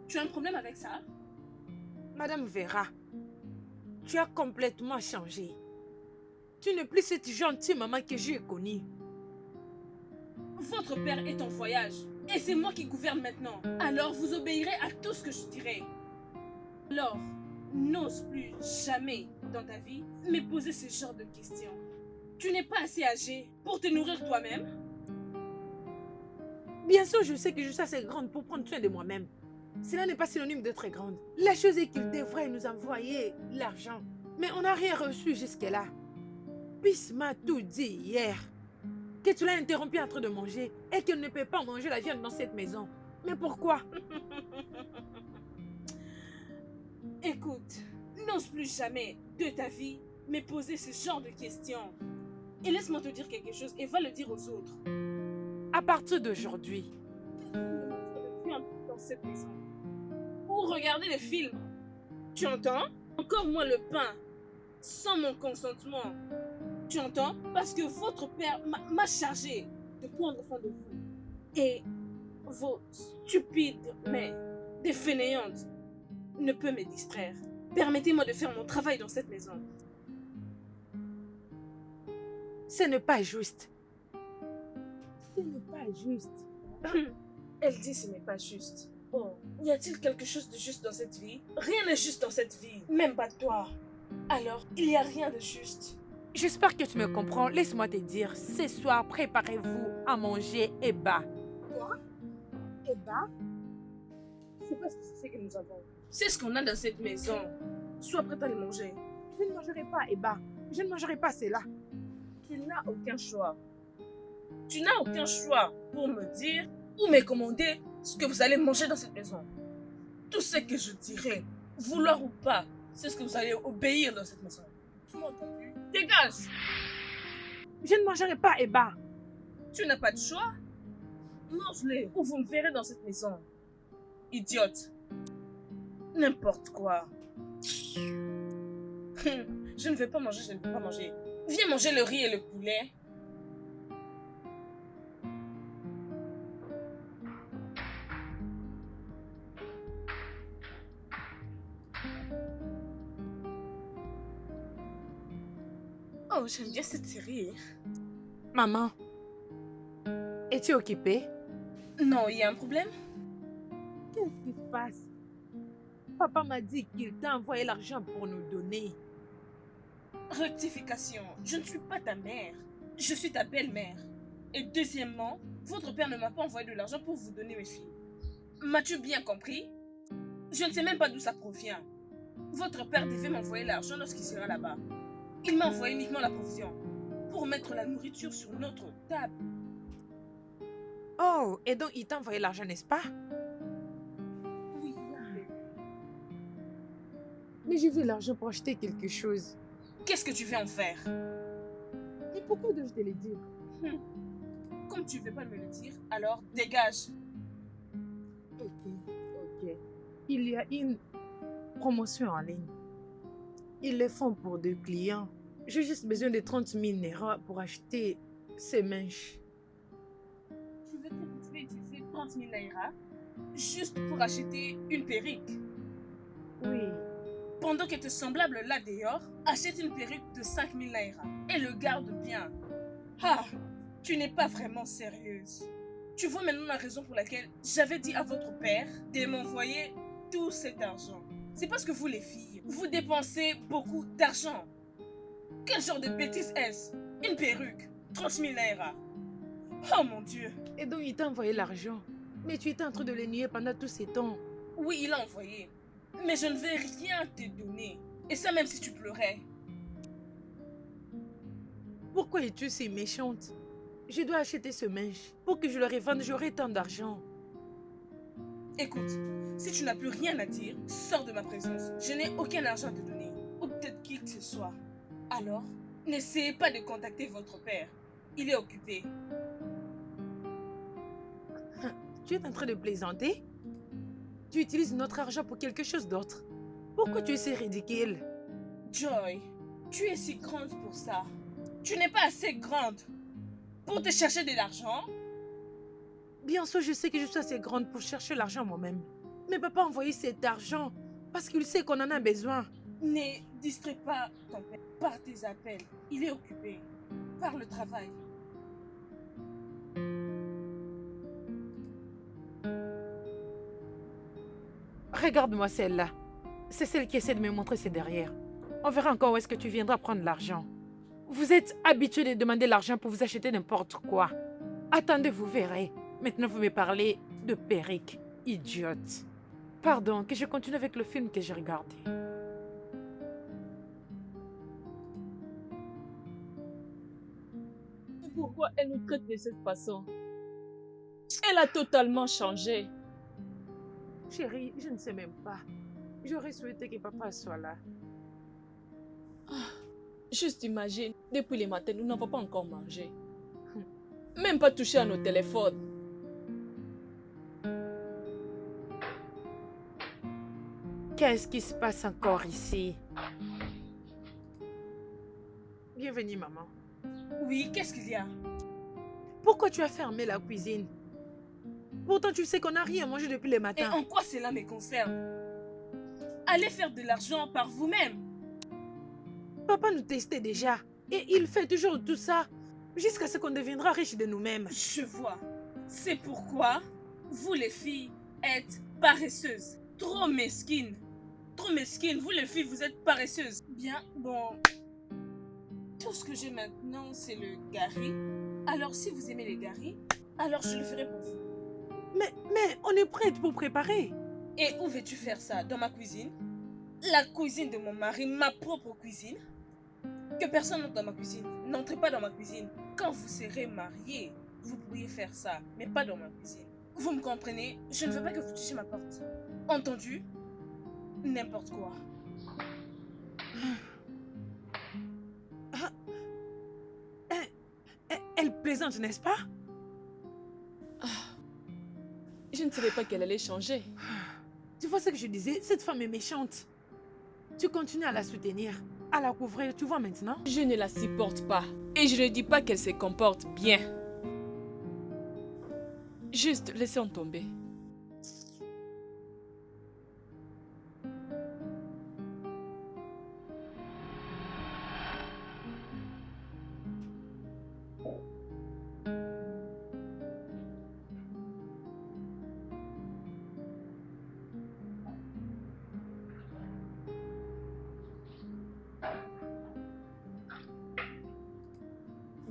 Speaker 2: tu as un problème avec ça?
Speaker 3: Madame Vera, tu as complètement changé. Tu n'es plus cette gentille maman que j'ai connue.
Speaker 2: Votre père est en voyage. Et c'est moi qui gouverne maintenant. Alors vous obéirez à tout ce que je dirai. Alors, n'ose plus jamais dans ta vie me poser ce genre de questions. Tu n'es pas assez âgé pour te nourrir toi-même?
Speaker 3: Bien sûr, je sais que je suis assez grande pour prendre soin de moi-même. Cela n'est pas synonyme de très grande. La chose est qu'il devrait nous envoyer l'argent. Mais on n'a rien reçu jusque-là. Puis m'a tout dit hier. que tu l'as interrompu en train de manger et qu'elle ne peut pas manger la viande dans cette maison. Mais pourquoi?
Speaker 2: Écoute, n'ose plus jamais de ta vie me poser ce genre de questions. Et laisse-moi te dire quelque chose et va le dire aux autres.
Speaker 3: À partir d'aujourd'hui,
Speaker 2: Dans cette maison. Ou regarder les films. Tu entends? Encore moins le pain. Sans mon consentement. Tu entends? Parce que votre père m'a chargé de prendre soin de vous. Et vos stupides, mais des fainéantes, ne peuvent me distraire. Permettez-moi de faire mon travail dans cette maison.
Speaker 3: ce n'est pas juste. Ce n'est pas juste.
Speaker 2: Elle dit ce n'est pas juste. Oh, y a-t-il quelque chose de juste dans cette vie? Rien n'est juste dans cette vie, même pas toi. Alors, il n'y a rien de juste.
Speaker 3: J'espère que tu me comprends. Laisse-moi te dire, ce soir, préparez-vous à manger Eba.
Speaker 2: Eba? C'est pas ce que c'est que nous avons. C'est ce qu'on a dans cette maison. Sois prête à le manger.
Speaker 3: Je ne mangerai pas Eba. Je ne mangerai pas cela.
Speaker 2: Tu n'as aucun choix. Tu n'as aucun choix pour me dire ou me commander ce que vous allez manger dans cette maison. Tout ce que je dirai, vouloir ou pas, c'est ce que vous allez obéir dans cette maison. Tu m'as entendu? Dégage!
Speaker 3: Je ne mangerai pas Eba.
Speaker 2: Tu n'as pas de choix? Mange-les ou vous me verrez dans cette maison. Idiote. N'importe quoi. Je ne veux pas manger, je ne veux pas manger. Viens manger le riz et le poulet. Oh, j'aime bien cette série.
Speaker 3: Maman, es-tu occupée?
Speaker 2: Non, il y a un problème?
Speaker 3: Qu'est-ce qui se passe? Papa m'a dit qu'il t'a envoyé l'argent pour nous donner.
Speaker 2: Rectification, je ne suis pas ta mère. Je suis ta belle-mère. Et deuxièmement, votre père ne m'a pas envoyé de l'argent pour vous donner mes filles. M'as-tu bien compris? Je ne sais même pas d'où ça provient. Votre père devait m'envoyer l'argent lorsqu'il sera là-bas. Il m'a envoyé uniquement la provision pour mettre la nourriture sur notre table.
Speaker 3: Oh, et donc il t'a envoyé l'argent, n'est-ce pas?
Speaker 2: Oui.
Speaker 3: Mais j'ai vu l'argent pour acheter quelque chose.
Speaker 2: Qu'est-ce que tu veux en faire?
Speaker 3: Et pourquoi dois-je te le dire?
Speaker 2: Comme tu ne veux pas me le dire, alors dégage.
Speaker 3: Ok. Il y a une promotion en ligne. Ils le font pour 2 clients. J'ai juste besoin de 30 000 naira pour acheter ces manches.
Speaker 2: Tu veux dire que tu veux utiliser 30 000 naira juste pour acheter une perruque?
Speaker 3: Oui.
Speaker 2: Pendant que tes semblables là dehors achètent une perruque de 5 000 naira et le gardent bien. Ah, tu n'es pas vraiment sérieuse. Tu vois maintenant la raison pour laquelle j'avais dit à votre père de m'envoyer tout cet argent. C'est parce que vous les filles, vous dépensez beaucoup d'argent. Quel genre de bêtise est-ce? Une perruque, 30 000 naira. Oh mon Dieu.
Speaker 3: Et donc il t'a envoyé l'argent. Mais tu étais en train de le nier pendant tous ces temps.
Speaker 2: Oui, il a envoyé. Mais je ne vais rien te donner. Et ça même si tu pleurais.
Speaker 3: Pourquoi es-tu si méchante? Je dois acheter ce manche. Pour que je le revende, j'aurai tant d'argent.
Speaker 2: Écoute, si tu n'as plus rien à dire, sors de ma présence. Je n'ai aucun argent à te donner. Ou peut-être qui que ce soit. Alors, n'essayez pas de contacter votre père. Il est occupé.
Speaker 3: Tu es en train de plaisanter? Tu utilises notre argent pour quelque chose d'autre. Pourquoi tu es si ridicule?
Speaker 2: Joy, tu es si grande pour ça. Tu n'es pas assez grande pour te chercher de l'argent.
Speaker 3: Bien sûr, je sais que je suis assez grande pour chercher l'argent moi-même. Mais papa a envoyé cet argent parce qu'il sait qu'on en a besoin.
Speaker 2: Ne distrais pas ton père par tes appels. Il est occupé par le travail.
Speaker 3: Regarde-moi celle-là. C'est celle qui essaie de me montrer ses derrière. On verra encore où est-ce que tu viendras prendre l'argent. Vous êtes habitué de demander l'argent pour vous acheter n'importe quoi. Attendez, vous verrez. Maintenant, vous me parlez de perruque. Idiote. Pardon, que je continue avec le film que j'ai regardé.
Speaker 1: pourquoi elle nous traite de cette façon. Elle a totalement changé.
Speaker 3: Chérie, je ne sais même pas. J'aurais souhaité que papa soit là.
Speaker 1: Juste imagine, depuis le matin, nous n'avons pas encore mangé. Même pas touché à nos téléphones.
Speaker 3: Qu'est-ce qui se passe encore ici? Bienvenue, maman.
Speaker 2: Oui, qu'est-ce qu'il y a?
Speaker 3: Pourquoi tu as fermé la cuisine? Pourtant, tu sais qu'on n'a rien mangé depuis le
Speaker 2: Et
Speaker 3: matin.
Speaker 2: en quoi cela me concerne? Allez faire de l'argent par vous-même.
Speaker 3: Papa nous testait déjà. Et il fait toujours tout ça. Jusqu'à ce qu'on deviendra riche de nous-mêmes.
Speaker 2: Je vois. C'est pourquoi vous les filles êtes paresseuses. Trop mesquines. Trop mesquines. Vous les filles, vous êtes paresseuses. Bien, bon. Tout ce que j'ai maintenant, c'est le gari. Alors si vous aimez les garis, alors je le ferai pour vous.
Speaker 3: Mais on est prête pour préparer.
Speaker 2: Et où veux-tu faire ça? Dans ma cuisine? La cuisine de mon mari, ma propre cuisine? Que personne n'entre dans ma cuisine. N'entrez pas dans ma cuisine. Quand vous serez mariés, vous pourriez faire ça, mais pas dans ma cuisine. Vous me comprenez? Je ne veux pas que vous touchiez ma porte. Entendu? N'importe quoi.
Speaker 3: Elle plaisante, n'est-ce pas?
Speaker 1: Je ne savais pas qu'elle allait changer.
Speaker 3: Tu vois ce que je disais? Cette femme est méchante. Tu continues à la soutenir, à la couvrir, tu vois maintenant?
Speaker 1: Je ne la supporte pas. Et je ne dis pas qu'elle se comporte bien. Juste, laissons tomber.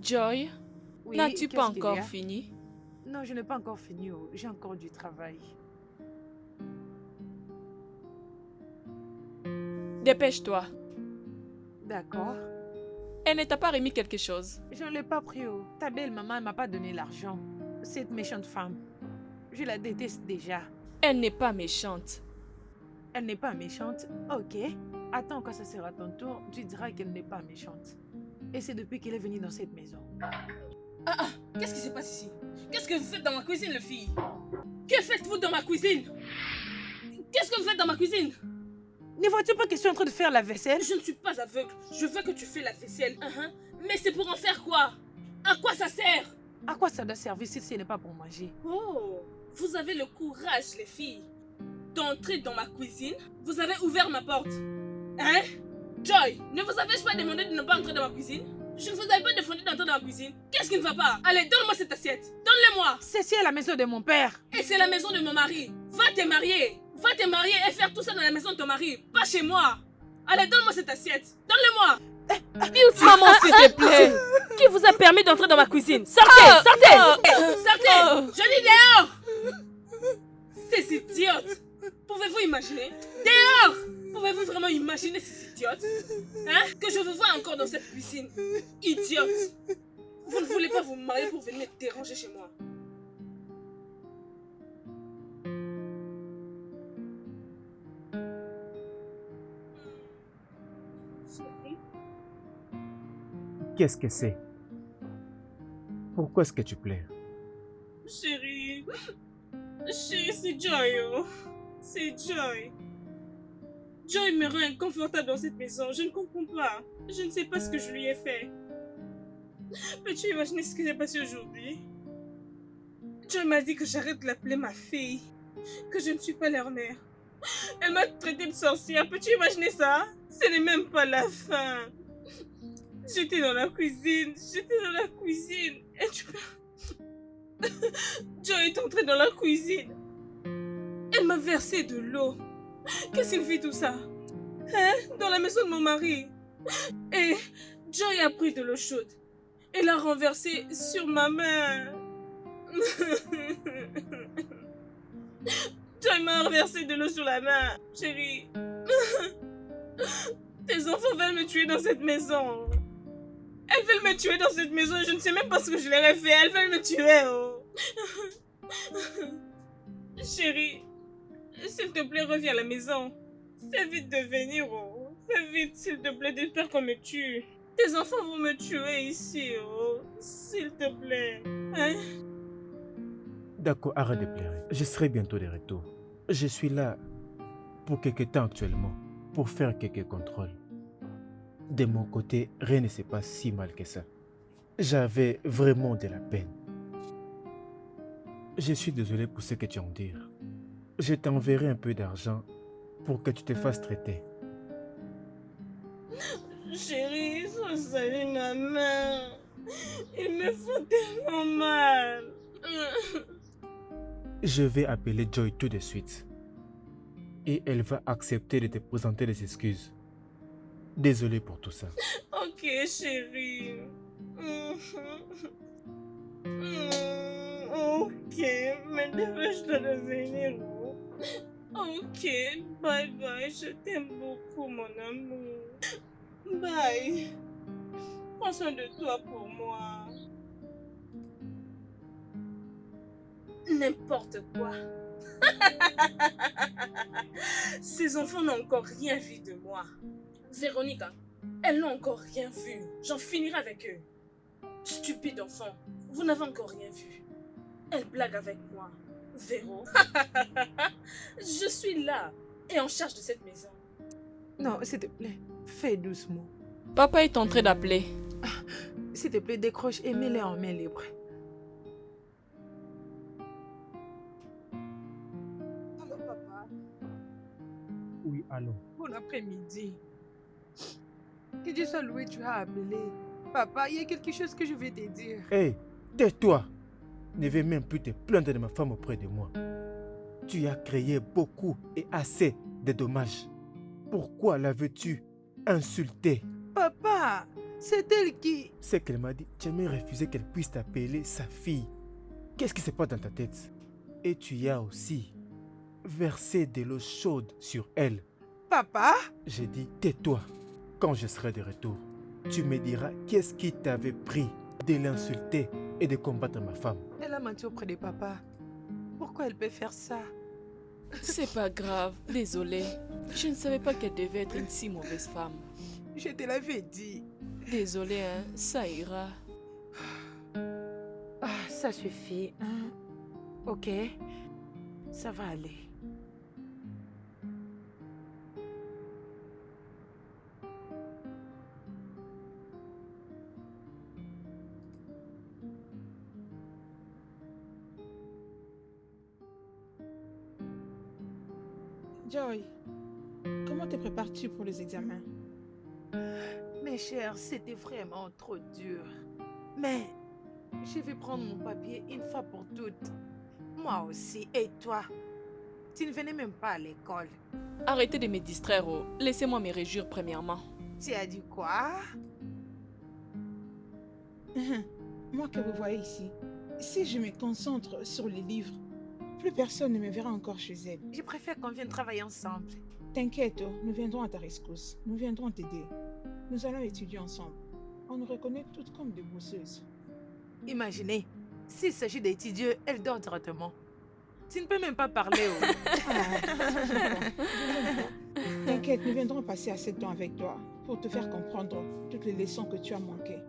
Speaker 1: Joy,
Speaker 3: Oui,
Speaker 1: n'as-tu pas
Speaker 3: qu'est-ce qu'il y
Speaker 1: encore
Speaker 3: a?
Speaker 1: fini?
Speaker 3: Non, je n'ai pas encore fini. J'ai encore du travail.
Speaker 1: Dépêche-toi.
Speaker 3: D'accord.
Speaker 1: Elle ne t'a pas remis quelque chose.
Speaker 3: Je ne l'ai pas pris. Ta belle maman ne m'a pas donné l'argent. Cette méchante femme. Je la déteste déjà.
Speaker 1: Elle n'est pas méchante.
Speaker 3: Elle n'est pas méchante. Ok. Attends quand ça sera ton tour, tu diras qu'elle n'est pas méchante. Et c'est depuis qu'elle est venue dans cette maison.
Speaker 2: Qu'est-ce qui se passe ici? Qu'est-ce que vous faites dans ma cuisine, les filles? Que faites-vous dans ma cuisine? Qu'est-ce que vous faites dans ma cuisine?
Speaker 3: Ne vois-tu pas que je suis en train de faire la vaisselle?
Speaker 2: Je ne suis pas aveugle. Je veux que tu fais la vaisselle. Mais c'est pour en faire quoi? À quoi ça sert?
Speaker 3: À quoi ça doit servir si ce n'est pas pour manger?
Speaker 2: Oh, vous avez le courage, les filles, d'entrer dans ma cuisine. Vous avez ouvert ma porte. Hein? Joy, ne vous avais-je pas demandé de ne pas entrer dans ma cuisine? Je ne vous avais pas défendu d'entrer dans ma cuisine. Qu'est-ce qui ne va pas? Allez, donne-moi cette assiette. Donne-le-moi.
Speaker 3: C'est à la maison de mon père.
Speaker 2: Et c'est la maison de mon mari. Va te marier. Va te marier et faire tout ça dans la maison de ton mari. Pas chez moi. Allez, donne-moi cette assiette. Donne-le-moi.
Speaker 1: Maman, s'il te plaît.
Speaker 2: Qui vous a permis d'entrer dans ma cuisine? Sortez, sortez. Sortez. Je dis dehors. Ces idiotes. Pouvez-vous imaginer? Dehors. Pouvez-vous vraiment imaginer ces idiotes? Hein? Que je vous vois encore dans cette cuisine. Idiote. Vous ne voulez pas vous marier pour venir me déranger chez moi.
Speaker 6: Qu'est-ce que c'est? Pourquoi est-ce que tu pleures?
Speaker 2: Chérie, c'est Joy. Oh. C'est Joy. Joy me rend inconfortable dans cette maison. Je ne comprends pas. Je ne sais pas ce que je lui ai fait. Peux-tu imaginer ce qui s'est passé aujourd'hui? Joy m'a dit que j'arrête de l'appeler ma fille. Que je ne suis pas leur mère. Elle m'a traité de sorcière. Peux-tu imaginer ça? Ce n'est même pas la fin. J'étais dans la cuisine. Et Joy est entrée dans la cuisine. Elle m'a versé de l'eau. Qu'est-ce qu'il fait tout ça? Hein? Dans la maison de mon mari. Et Joy a pris de l'eau chaude. Et l'a renversée sur ma main. Joy m'a renversé de l'eau sur la main. Chérie. Tes enfants veulent me tuer dans cette maison. Elles veulent me tuer dans cette maison. Je ne sais même pas ce que je leur ai fait. Elles veulent me tuer. Oh. Chérie, s'il te plaît, reviens à la maison. Fais vite de venir. Oh. Fais vite, s'il te plaît. J'espère qu'on me tue. Tes enfants vont me tuer ici. Oh. S'il te plaît. Hein?
Speaker 6: D'accord, arrête de pleurer. Je serai bientôt de retour. Je suis là pour quelques temps actuellement, pour faire quelques contrôles. De mon côté, rien ne se passe si mal que ça. J'avais vraiment de la peine. Je suis désolé pour ce que tu en dis. Je t'enverrai un peu d'argent pour que tu te fasses traiter.
Speaker 2: Chérie, ils ont sali ma main. Ils me font tellement mal.
Speaker 6: Je vais appeler Joy tout de suite. Et elle va accepter de te présenter des excuses. Désolé pour tout ça.
Speaker 2: Ok, chérie. Ok, mais dépêche-toi de venir. Ok, bye bye. Je t'aime beaucoup, mon amour. Bye. Prends soin de toi pour moi. N'importe quoi. Ces enfants n'ont encore rien vu de moi. Véronica, elles n'ont encore rien vu. J'en finirai avec eux. Stupide enfant, vous n'avez encore rien vu. Elle blague avec moi. Véro. Je suis là et en charge de cette maison.
Speaker 3: Non, s'il te plaît, fais doucement.
Speaker 1: Papa est en train d'appeler.
Speaker 3: S'il te plaît, décroche et mets-les en main libre. Allô, papa.
Speaker 6: Oui, allô.
Speaker 3: Bon après-midi. Que Dieu soit loué, tu as appelé. Papa, il y a quelque chose que je vais te dire.
Speaker 6: Hé, tais-toi. Ne vais même plus te plaindre de ma femme auprès de moi. Tu as créé beaucoup et assez de dommages. Pourquoi la veux-tu insulter?
Speaker 3: Papa, c'est elle qui...
Speaker 6: C'est qu'elle m'a dit, tu as même refusé qu'elle puisse t'appeler sa fille. Qu'est-ce qui se passe dans ta tête? Et tu as aussi versé de l'eau chaude sur elle.
Speaker 3: Papa?
Speaker 6: J'ai dit, tais-toi. Quand je serai de retour, tu me diras qu'est-ce qui t'avait pris de l'insulter et de combattre ma femme.
Speaker 3: Elle a menti auprès de papa. Pourquoi elle peut faire ça?
Speaker 1: C'est pas grave, désolée. Je ne savais pas qu'elle devait être une si mauvaise femme.
Speaker 3: Je te l'avais dit.
Speaker 1: Désolée, hein, ça ira.
Speaker 3: Ah, ça suffit, hein? Ok, ça va aller.
Speaker 4: Joy, comment te prépares-tu pour les examens?
Speaker 3: Mes chers, c'était vraiment trop dur. Mais je vais prendre mon papier une fois pour toutes. Moi aussi, et toi? Tu ne venais même pas à l'école.
Speaker 1: Arrêtez de me distraire, oh. Laissez-moi me réjouir premièrement.
Speaker 3: Tu as dit quoi?
Speaker 4: Moi que vous voyez ici, si je me concentre sur les livres, plus personne ne me verra encore chez elle.
Speaker 3: Je préfère qu'on vienne travailler ensemble.
Speaker 4: T'inquiète, oh, nous viendrons à ta rescousse. Nous viendrons t'aider. Nous allons étudier ensemble. On nous reconnaît toutes comme des bosseuses.
Speaker 3: Imaginez, s'il s'agit d'étudier, elle dort directement. Tu ne peux même pas parler.
Speaker 4: T'inquiète, nous viendrons passer assez de temps avec toi pour te faire comprendre toutes les leçons que tu as manquées.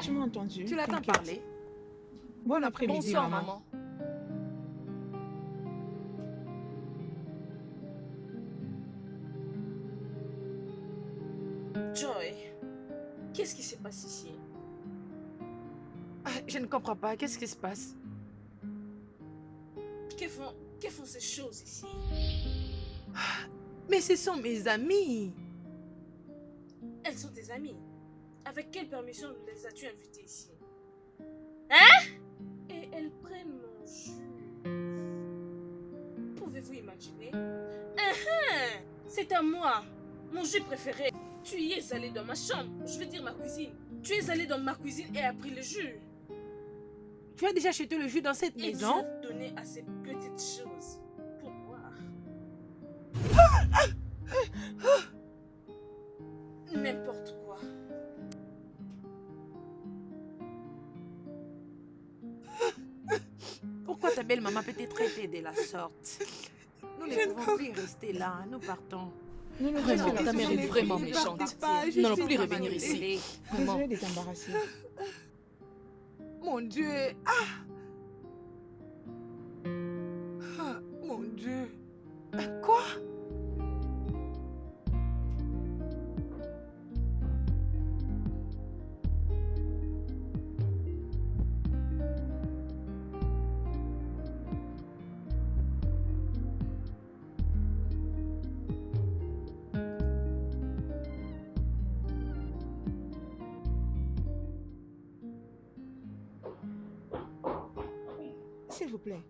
Speaker 4: Tu m'as entendu?
Speaker 3: Tu l'attends
Speaker 4: T'inquiète.
Speaker 3: parler?
Speaker 4: Bon après-midi,
Speaker 1: Bonsoir,
Speaker 4: maman.
Speaker 1: maman.
Speaker 2: Joy, qu'est-ce qui se passe ici?
Speaker 3: Ah, je ne comprends pas. Qu'est-ce qui se passe?
Speaker 2: Que font ces choses ici?
Speaker 3: Mais ce sont mes amis.
Speaker 2: Elles sont tes amies. Avec quelle permission les as-tu invitées ici? Hein? Et elles prennent mon jus. Pouvez-vous imaginer? C'est à moi, mon jus préféré. Tu y es allé dans ma chambre, je veux dire ma cuisine. Tu es allé dans ma cuisine et as pris le jus.
Speaker 3: Tu as déjà acheté le jus dans cette
Speaker 2: Et tu
Speaker 3: maison?
Speaker 2: as donné à ces petites choses pour boire. N'importe quoi.
Speaker 3: ta belle maman peut te traiter de la sorte. Nous ne pouvons plus rester là. Nous partons.
Speaker 4: Nous ne
Speaker 1: Vraiment,
Speaker 4: restons
Speaker 1: ta mère est
Speaker 4: désolés.
Speaker 1: vraiment
Speaker 3: Ne
Speaker 1: méchante.
Speaker 3: partez pas, je
Speaker 1: Nous n'allons
Speaker 3: suis
Speaker 1: plus
Speaker 3: vraiment
Speaker 1: revenir ici.
Speaker 3: désolée.
Speaker 1: Vraiment.
Speaker 4: Désolée de t'embarrasser.
Speaker 3: Mon Dieu. Mon Dieu. Quoi?
Speaker 4: S'il vous plaît.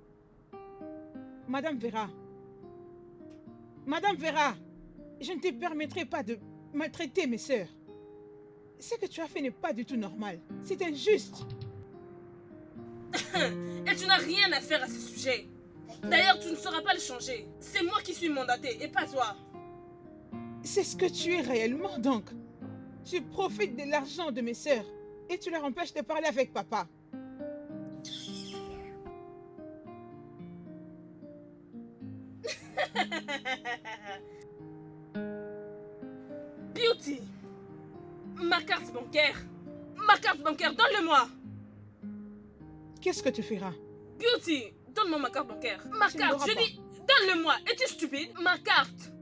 Speaker 4: Madame Vera. Madame Vera, je ne te permettrai pas de maltraiter mes sœurs. Ce que tu as fait n'est pas du tout normal. C'est injuste.
Speaker 2: Et tu n'as rien à faire à ce sujet. D'ailleurs, tu ne sauras pas le changer. C'est moi qui suis mandatée et pas toi.
Speaker 4: C'est ce que tu es réellement donc. Tu profites de l'argent de mes sœurs et tu leur empêches de parler avec papa.
Speaker 2: Beauty, ma carte bancaire. Ma carte bancaire, donne-le-moi.
Speaker 4: Qu'est-ce que tu feras?
Speaker 2: Beauty, donne-moi ma carte bancaire. Ma
Speaker 4: Tu ne
Speaker 2: carte,
Speaker 4: l'auras
Speaker 2: je
Speaker 4: pas.
Speaker 2: dis, donne-le-moi. Es-tu stupide? Ma carte.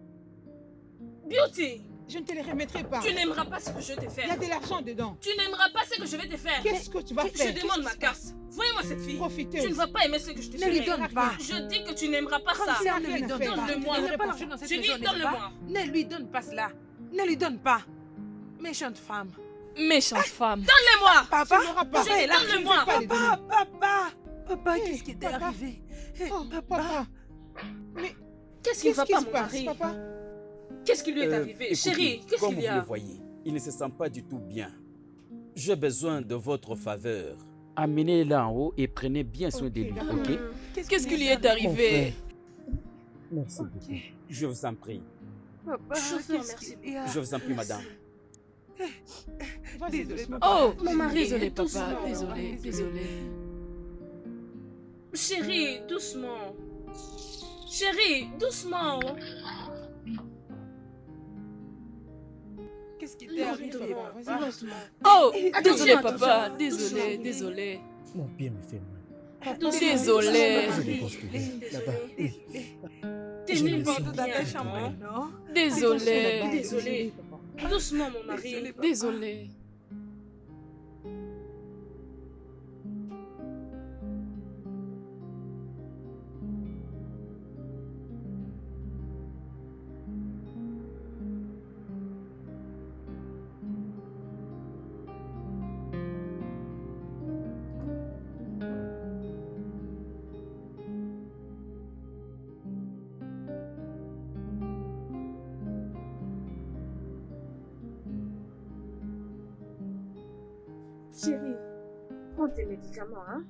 Speaker 2: Beauty,
Speaker 4: Je ne te les remettrai pas.
Speaker 2: tu n'aimeras pas ce que je vais te
Speaker 4: Il y a
Speaker 2: faire.
Speaker 4: de l'argent dedans.
Speaker 2: Tu n'aimeras pas ce que je vais te faire.
Speaker 4: Qu'est-ce que tu vas
Speaker 2: Je
Speaker 4: faire?
Speaker 2: demande ma carte. Voyez-moi cette fille.
Speaker 4: Profiteuse.
Speaker 2: Tu ne vas pas aimer ce que je te
Speaker 3: Ne lui
Speaker 2: ferai.
Speaker 3: donne pas.
Speaker 2: Je dis que tu n'aimeras pas ça.
Speaker 3: Comme ça, ne lui
Speaker 4: rien à
Speaker 3: donne
Speaker 4: faire.
Speaker 3: pas.
Speaker 2: Donne-le-moi.
Speaker 3: Il n'y a pas l'argent dans cette
Speaker 2: Je dis,
Speaker 3: maison, n'est-ce
Speaker 2: donne-le-moi.
Speaker 3: pas? Ne lui donne pas cela. Ne lui donne pas. Méchante femme.
Speaker 1: Méchante femme.
Speaker 2: Donne-le-moi.
Speaker 3: Papa,
Speaker 4: Tu n'auras pas.
Speaker 3: papa est là.
Speaker 2: Donne-le-moi.
Speaker 4: Pas les donner.
Speaker 3: Papa,
Speaker 4: Hey,
Speaker 3: qu'est-ce qui t'est
Speaker 4: papa.
Speaker 3: arrivé? Hey,
Speaker 4: Oh, papa. Mais
Speaker 2: Qu'est-ce qui ne
Speaker 4: qu'est-ce
Speaker 2: va
Speaker 4: qui
Speaker 2: pas,
Speaker 4: se
Speaker 2: mon
Speaker 4: passe,
Speaker 2: mari?
Speaker 4: papa?
Speaker 2: Qu'est-ce qui lui est arrivé?
Speaker 7: Écoutez,
Speaker 2: Chérie, qu'est-ce
Speaker 7: comme
Speaker 2: qu'il y
Speaker 7: vous le
Speaker 2: a?
Speaker 7: voyez, il ne se sent pas du tout bien. J'ai besoin de votre faveur. Amenez-le en haut et prenez bien soin de
Speaker 4: Ok,
Speaker 7: lui,
Speaker 4: d'accord.
Speaker 7: ok?
Speaker 1: Qu'est-ce qui lui est arrivé?
Speaker 7: Merci beaucoup. Je vous en prie.
Speaker 3: Papa,
Speaker 2: Chauffeur,
Speaker 3: qu'est-ce
Speaker 2: merci
Speaker 3: qu'il y a?
Speaker 7: Je vous en prie, madame.
Speaker 4: Vas-y,
Speaker 3: Désolée,
Speaker 4: doucement.
Speaker 1: Oh,
Speaker 2: Mon mari,
Speaker 1: désolé papa,
Speaker 2: doucement.
Speaker 1: désolé, désolé.
Speaker 2: Chérie, doucement. Chérie, doucement.
Speaker 3: Qu'est-ce qui t'est arrivé?
Speaker 2: Lentement,
Speaker 4: Vas-y.
Speaker 2: lentement.
Speaker 1: Oh,
Speaker 2: Attention,
Speaker 1: désolé
Speaker 2: attention.
Speaker 1: papa, désolé,
Speaker 2: Doucement.
Speaker 1: désolé.
Speaker 6: Mon pied me fait mal.
Speaker 1: Désolé.
Speaker 6: Je vais constater. Là-bas. Oui.
Speaker 2: T'es
Speaker 6: Je
Speaker 2: nul
Speaker 6: me
Speaker 2: pas
Speaker 6: sens
Speaker 3: Dans ta
Speaker 2: bien,
Speaker 3: chambre,
Speaker 2: hein?
Speaker 3: non?
Speaker 1: Désolé.
Speaker 2: Désolé. Doucement, mon mari.
Speaker 3: Désolé, papa.
Speaker 1: Désolé.
Speaker 2: Chérie, prends tes médicaments, hein?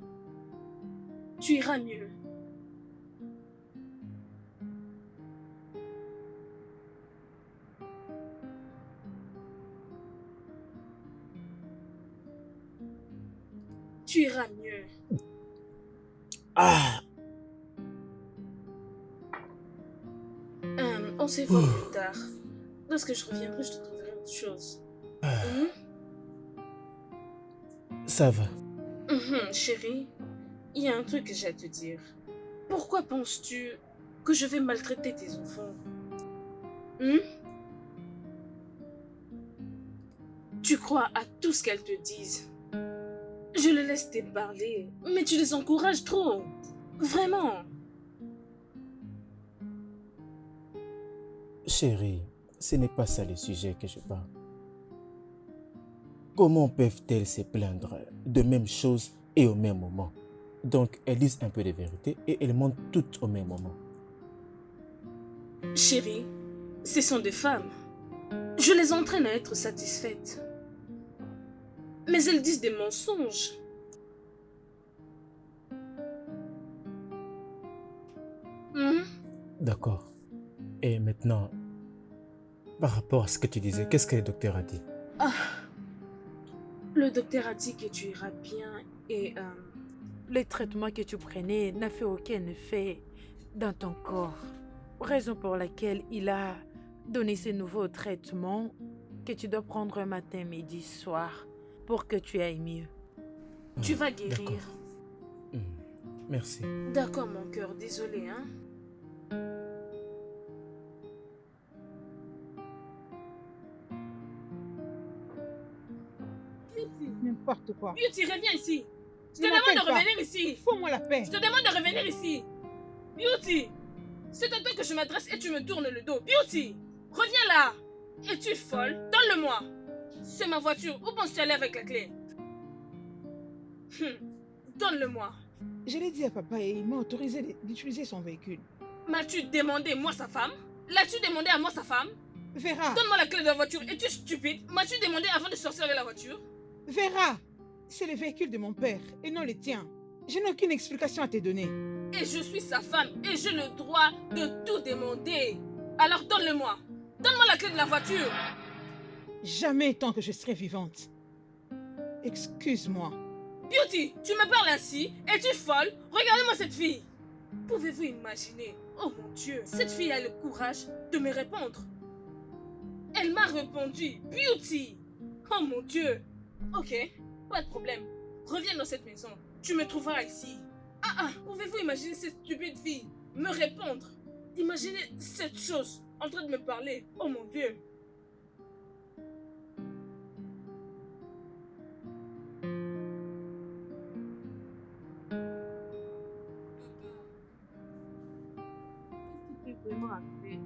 Speaker 2: Tu iras mieux. Tu iras mieux.
Speaker 7: Ah,
Speaker 2: On se voit plus tard. Lorsque je reviendrai, je te trouverai autre chose. Mhm.
Speaker 6: Ça va.
Speaker 2: Chérie, il y a un truc que j'ai à te dire. Pourquoi penses-tu que je vais maltraiter tes enfants? Tu crois à tout ce qu'elles te disent. Je les laisse te parler, mais tu les encourages trop. Vraiment.
Speaker 6: Chérie, ce n'est pas ça le sujet que je parle. Comment peuvent-elles se plaindre de même chose et au même moment? Donc, elles disent un peu de vérité et elles mentent toutes au même moment.
Speaker 2: Chérie, ce sont des femmes. Je les entraîne à être satisfaites. Mais elles disent des mensonges.
Speaker 6: D'accord. Et maintenant, par rapport à ce que tu disais, qu'est-ce que le docteur a dit?
Speaker 2: Le docteur a dit que tu iras bien et
Speaker 3: le traitement que tu prenais n'a fait aucun effet dans ton corps. Raison pour laquelle il a donné ce nouveau traitement que tu dois prendre un matin, midi, soir pour que tu ailles mieux.
Speaker 2: Tu vas
Speaker 6: D'accord.
Speaker 2: guérir.
Speaker 6: Merci.
Speaker 2: D'accord, mon cœur, désolé, hein.
Speaker 4: N'importe quoi.
Speaker 2: Beauty, reviens ici. Je te
Speaker 4: Ne
Speaker 2: demande
Speaker 4: m'appelle
Speaker 2: de
Speaker 4: pas.
Speaker 2: revenir ici.
Speaker 4: Fous-moi la paix.
Speaker 2: Je te demande de revenir ici. Beauty, c'est à toi que je m'adresse et tu me tournes le dos. Beauty, reviens là. Es-tu folle? Donne-le-moi. C'est ma voiture. Où penses-tu aller avec la clé? Donne-le-moi.
Speaker 4: Je l'ai dit à papa et il m'a autorisé d'utiliser son véhicule.
Speaker 2: M'as-tu demandé, moi, sa femme? L'as-tu demandé à moi, sa femme?
Speaker 4: Vera,
Speaker 2: Donne-moi la clé de la voiture. Es-tu stupide? M'as-tu demandé avant de sortir avec la voiture?
Speaker 4: Vera, c'est le véhicule de mon père et non le tien. Je n'ai aucune explication à te donner.
Speaker 2: Et je suis sa femme et j'ai le droit de tout demander. Alors donne-le-moi. Donne-moi la clé de la voiture.
Speaker 4: Jamais tant que je serai vivante. Excuse-moi.
Speaker 2: Beauty, tu me parles ainsi? Es-tu folle? Regardez-moi cette fille. Pouvez-vous imaginer? Oh mon Dieu, cette fille a le courage de me répondre. Elle m'a répondu, Beauty. Oh mon Dieu. Ok, pas de problème. Reviens dans cette maison. Tu me trouveras ici. Pouvez-vous imaginer cette stupide fille me répondre? Imaginez cette chose en train de me parler. Oh mon Dieu. Qu'est-ce qui peut vraiment arriver?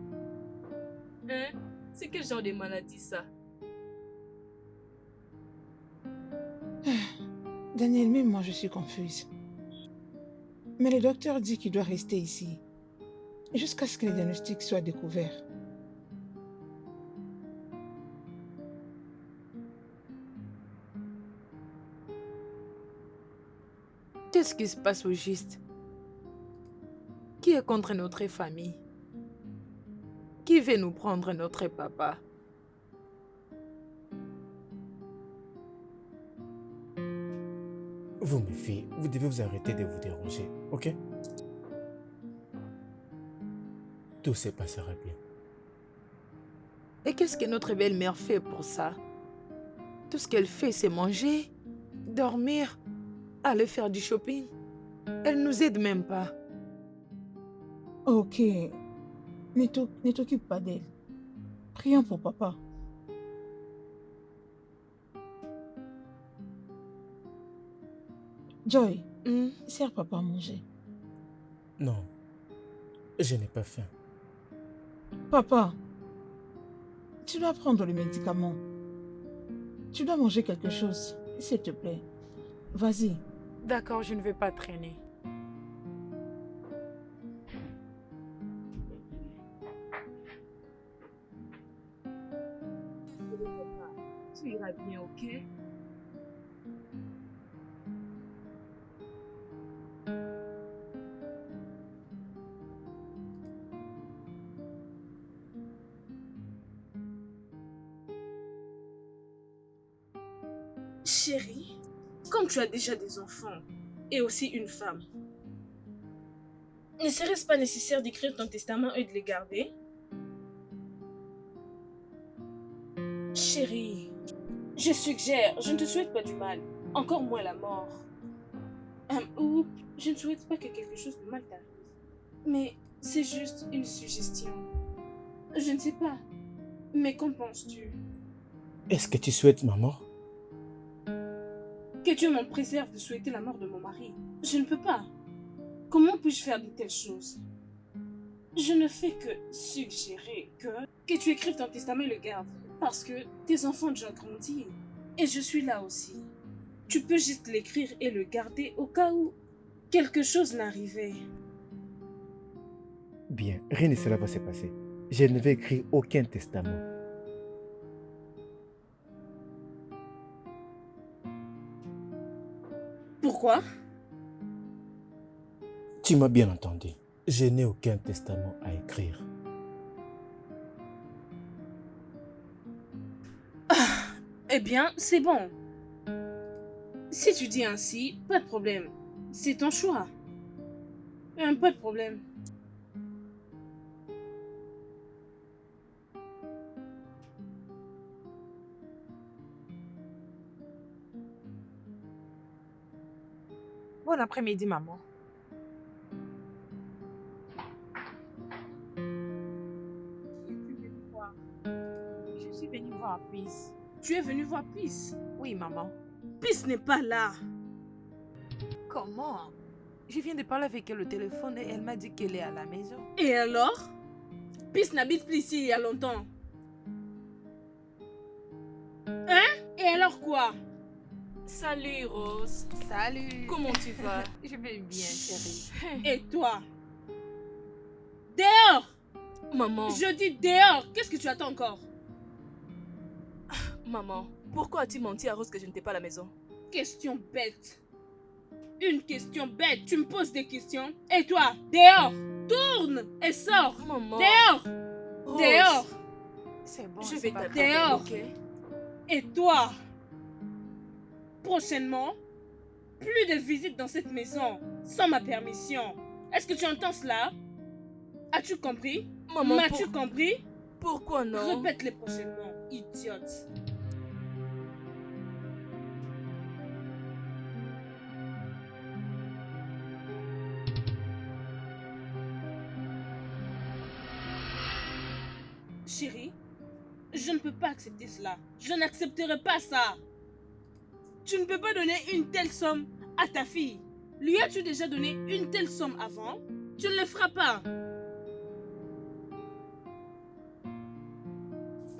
Speaker 2: Hein? C'est quel genre de maladie ça?
Speaker 4: Daniel, même moi je suis confuse. Mais le docteur dit qu'il doit rester ici. Jusqu'à ce que le diagnostic soit découvert.
Speaker 3: Qu'est-ce qui se passe au juste? Qui est contre notre famille? Qui veut nous prendre notre papa?
Speaker 6: Vous, mes filles, vous devez vous arrêter de vous déranger, ok? Tout se passera bien.
Speaker 3: Et qu'est-ce que notre belle-mère fait pour ça? Tout ce qu'elle fait, c'est manger, dormir, aller faire du shopping. Elle nous aide même pas.
Speaker 4: Ok. Ne t'occupe pas d'elle. Prions pour papa. Joy, sers papa à manger.
Speaker 6: Non, je n'ai pas faim.
Speaker 4: Papa, tu dois prendre le médicament. Tu dois manger quelque chose, s'il te plaît. Vas-y.
Speaker 3: D'accord, je ne vais pas traîner.
Speaker 2: Tu iras bien, ok? Chérie, comme tu as déjà des enfants et aussi une femme, ne serait-ce pas nécessaire d'écrire ton testament et de les garder? Chérie, je suggère, je ne te souhaite pas du mal, encore moins la mort. Ou je ne souhaite pas que quelque chose de mal t'arrive. Mais c'est juste une suggestion. Je ne sais pas. Mais qu'en penses-tu?
Speaker 6: Est-ce que tu souhaites ma mort?
Speaker 2: Que Dieu m'en préserve de souhaiter la mort de mon mari. Je ne peux pas. Comment puis-je faire de telles choses? Je ne fais que suggérer que tu écrives ton testament et le gardes. Parce que tes enfants ont déjà grandi. Et je suis là aussi. Tu peux juste l'écrire et le garder au cas où quelque chose n'arrivait.
Speaker 6: Bien, rien de cela va se passer. Je ne vais écrire aucun testament.
Speaker 2: Pourquoi?
Speaker 6: Tu m'as bien entendu. Je n'ai aucun testament à écrire.
Speaker 2: Eh bien, c'est bon. Si tu dis ainsi, pas de problème. C'est ton choix. Pas de problème.
Speaker 3: Bon après-midi, maman. Je suis venue voir Peace.
Speaker 2: Tu es venu voir Peace.
Speaker 3: Oui, maman.
Speaker 2: Peace n'est pas là.
Speaker 3: Comment? Je viens de parler avec elle au téléphone et elle m'a dit qu'elle est à la maison.
Speaker 2: Et alors? Peace n'habite plus ici il y a longtemps. Hein? Et alors quoi?
Speaker 1: Salut Rose.
Speaker 3: Salut.
Speaker 1: Comment tu vas?
Speaker 3: Je vais bien, chérie.
Speaker 2: Et toi? Dehors!
Speaker 1: Maman.
Speaker 2: Je dis dehors! Qu'est-ce que tu attends encore?
Speaker 1: Maman, pourquoi as-tu menti à Rose que je n'étais pas à la maison?
Speaker 2: Question bête. Une question bête. Tu me poses des questions. Et toi? Dehors! Tourne et sors!
Speaker 1: Maman.
Speaker 2: Dehors!
Speaker 1: Rose.
Speaker 2: Dehors!
Speaker 3: C'est bon,
Speaker 1: Je
Speaker 3: c'est
Speaker 1: vais
Speaker 3: pas
Speaker 1: t'appeler,
Speaker 2: Dehors.
Speaker 1: ok?
Speaker 2: Et toi? Prochainement, plus de visites dans cette maison sans ma permission. Est-ce que tu entends cela? As-tu compris?
Speaker 1: Maman,
Speaker 2: M'as-tu compris?
Speaker 1: pourquoi non?
Speaker 2: Répète-les prochainement, idiote. Chérie, je ne peux pas accepter cela. Je n'accepterai pas ça. Tu ne peux pas donner une telle somme à ta fille. Lui as-tu déjà donné une telle somme avant? Tu ne le feras pas.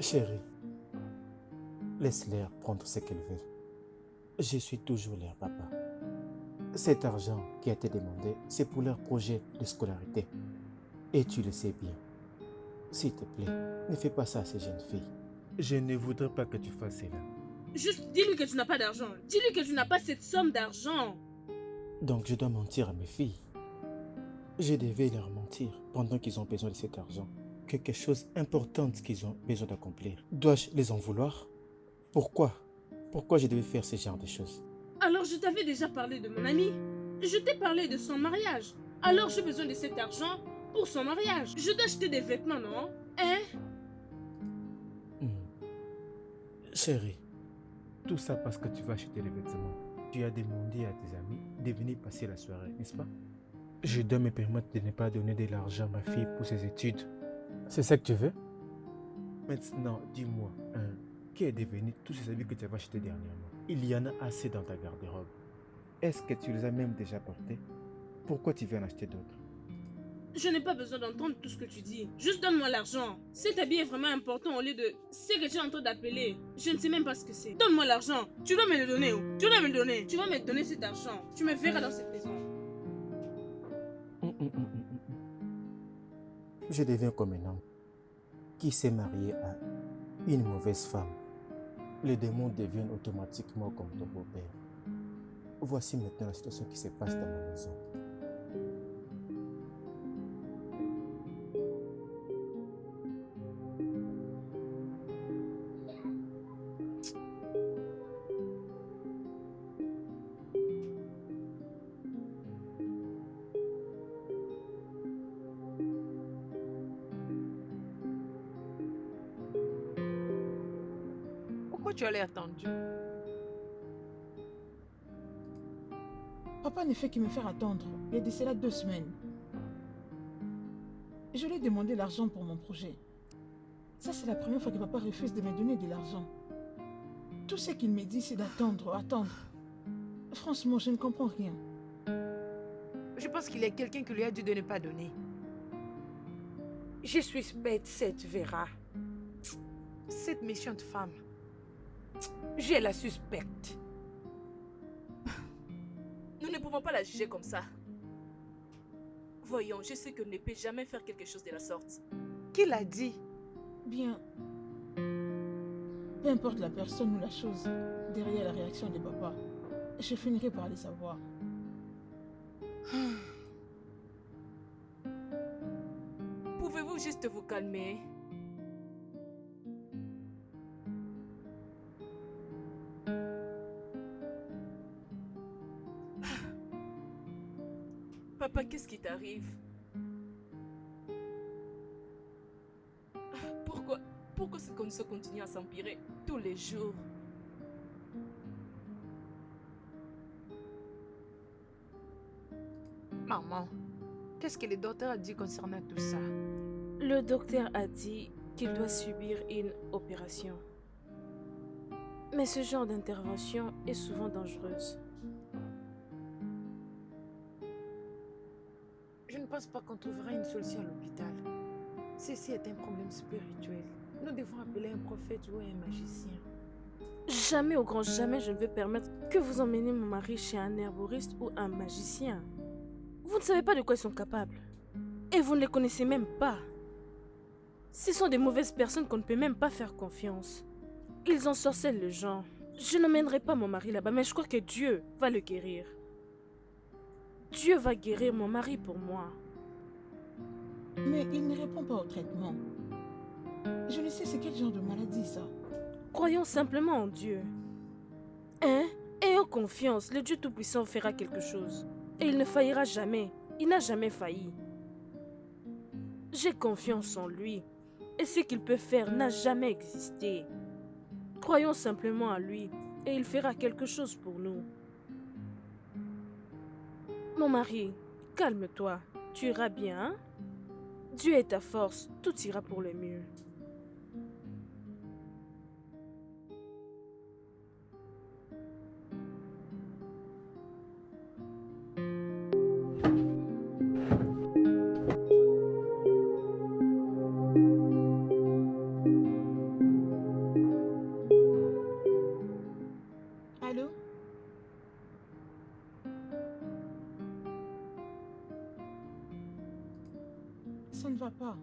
Speaker 6: Chérie, laisse-les prendre ce qu'elles veulent. Je suis toujours leur papa. Cet argent qui a été demandé, c'est pour leur projet de scolarité. Et tu le sais bien. S'il te plaît, ne fais pas ça à ces jeunes filles. Je ne voudrais pas que tu fasses cela.
Speaker 2: Juste dis-lui que tu n'as pas d'argent. Dis-lui que tu n'as pas cette somme d'argent.
Speaker 6: Donc je dois mentir à mes filles. Je devais leur mentir pendant qu'ils ont besoin de cet argent. Quelque chose d'important qu'ils ont besoin d'accomplir. Dois-je les en vouloir? Pourquoi? Pourquoi je devais faire ce genre de choses?
Speaker 2: Alors je t'avais déjà parlé de mon ami. Je t'ai parlé de son mariage. Alors j'ai besoin de cet argent pour son mariage. Je dois acheter des vêtements, non? Hein?
Speaker 6: Chérie, tout ça parce que tu vas acheter les vêtements. Tu as demandé à tes amis de venir passer la soirée, n'est-ce pas? Je dois me permettre de ne pas donner de l'argent à ma fille pour ses études. C'est ça que tu veux? Maintenant, dis-moi, qui est devenu tous ces habits que tu avais achetés dernièrement? Il y en a assez dans ta garde-robe. Est-ce que tu les as même déjà portés? Pourquoi tu veux en acheter d'autres?
Speaker 2: Je n'ai pas besoin d'entendre tout ce que tu dis. Juste donne-moi l'argent. Cet habit est vraiment important au lieu de ce que tu es en train d'appeler. Je ne sais même pas ce que c'est. Donne-moi l'argent. Tu dois me le donner. Tu dois me le donner. Tu vas me donner cet argent. Tu me verras dans cette maison.
Speaker 6: Je deviens comme un homme qui s'est marié à une mauvaise femme. Les démons deviennent automatiquement comme ton beau-père. Voici maintenant la situation qui se passe dans ma maison.
Speaker 3: Pourquoi tu as l'air tendu?
Speaker 4: Papa ne fait que me faire attendre. Il y a de cela 2 semaines. Je lui ai demandé l'argent pour mon projet. Ça, c'est la première fois que papa refuse de me donner de l'argent. Tout ce qu'il me dit, c'est d'attendre, attendre. Franchement, je ne comprends rien.
Speaker 3: Je pense qu'il y a quelqu'un qui lui a dit de ne pas donner. Je suis bête, cette Vera. Cette méchante femme. Je la suspecte.
Speaker 1: Nous ne pouvons pas la juger comme ça. Voyons, je sais que ne peut jamais faire quelque chose de la sorte.
Speaker 3: Qui l'a dit?
Speaker 4: Bien. Peu importe la personne ou la chose derrière la réaction de papa, je finirai par les savoir.
Speaker 1: Pouvez-vous juste vous calmer?
Speaker 2: Papa, qu'est-ce qui t'arrive? Pourquoi cette condition continue à s'empirer tous les jours?
Speaker 3: Maman, qu'est-ce que le docteur a dit concernant tout ça?
Speaker 2: Le docteur a dit qu'il doit subir une opération. Mais ce genre d'intervention est souvent dangereuse.
Speaker 3: Je ne pense pas qu'on trouvera une solution à l'hôpital. Ceci est un problème spirituel. Nous devons appeler un prophète ou un magicien.
Speaker 2: Jamais, au grand jamais, je ne vais permettre que vous emmeniez mon mari chez un herboriste ou un magicien. Vous ne savez pas de quoi ils sont capables. Et vous ne les connaissez même pas. Ce sont des mauvaises personnes qu'on ne peut même pas faire confiance. Ils ensorcellent les gens. Je n'emmènerai pas mon mari là-bas, mais je crois que Dieu va le guérir. Dieu va guérir mon mari pour moi.
Speaker 4: Mais il ne répond pas au traitement. Je ne sais c'est quel genre de maladie ça.
Speaker 2: Croyons simplement en Dieu. Hein? Ayons confiance, le Dieu Tout-Puissant fera quelque chose. Et il ne faillira jamais. Il n'a jamais failli. J'ai confiance en lui. Et ce qu'il peut faire n'a jamais existé. Croyons simplement à lui. Et il fera quelque chose pour nous. Mon mari, calme-toi. Tu iras bien, hein? Dieu est ta force. Tout ira pour le mieux.
Speaker 4: Allô? Ça ne va pas.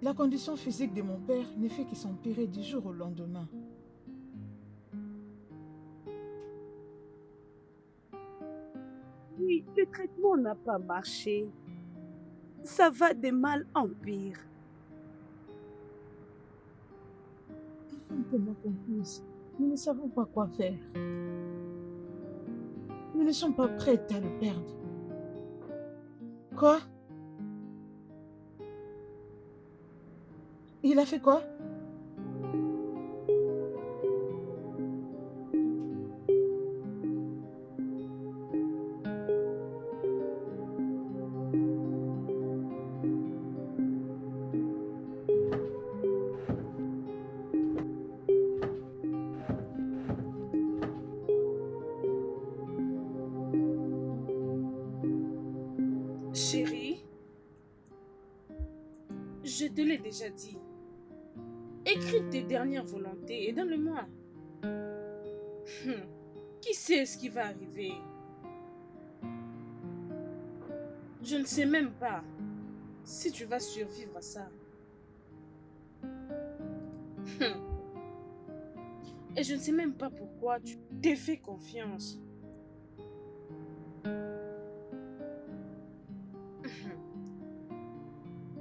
Speaker 4: La condition physique de mon père ne fait que s'empirer du jour au lendemain.
Speaker 8: Oui, le traitement n'a pas marché. Ça va de mal en pire.
Speaker 4: Faites-moi confiance. Nous ne savons pas quoi faire. Nous ne sommes pas prêts à le perdre. Quoi? Il a fait quoi?
Speaker 2: Chérie, je te l'ai déjà dit. Écris tes dernières volontés et donne-le-moi. Qui sait ce qui va arriver? Je ne sais même pas si tu vas survivre à ça. Et je ne sais même pas pourquoi tu t'es fait confiance.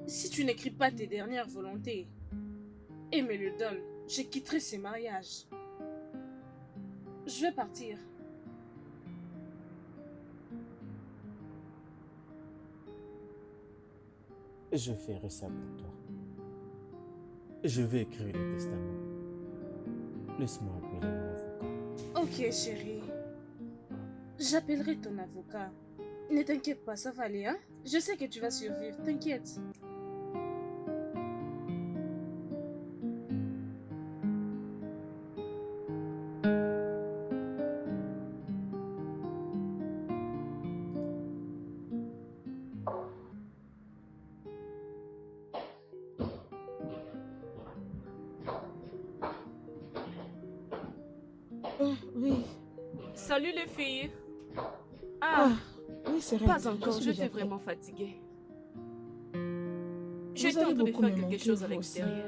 Speaker 2: Si tu n'écris pas tes dernières volontés et me le donnes, je quitterai ce mariage. Je vais partir.
Speaker 6: Je ferai ça pour toi. Je vais écrire le testament. Laisse-moi appeler mon avocat.
Speaker 2: Ok, chérie. J'appellerai ton avocat. Ne t'inquiète pas, ça va aller, hein? Je sais que tu vas survivre, t'inquiète.
Speaker 4: Oui.
Speaker 2: Salut les filles.
Speaker 4: Ah,
Speaker 2: Ah,
Speaker 4: oui, c'est vrai.
Speaker 2: pas encore,
Speaker 4: suis
Speaker 2: je
Speaker 4: déjà
Speaker 2: t'ai
Speaker 4: prête.
Speaker 2: vraiment fatiguée.
Speaker 4: Vous
Speaker 2: J'étais
Speaker 4: allez
Speaker 2: en train de
Speaker 4: beaucoup
Speaker 2: faire
Speaker 4: me
Speaker 2: quelque
Speaker 4: manquer,
Speaker 2: chose à
Speaker 4: vous aussi.
Speaker 2: l'extérieur.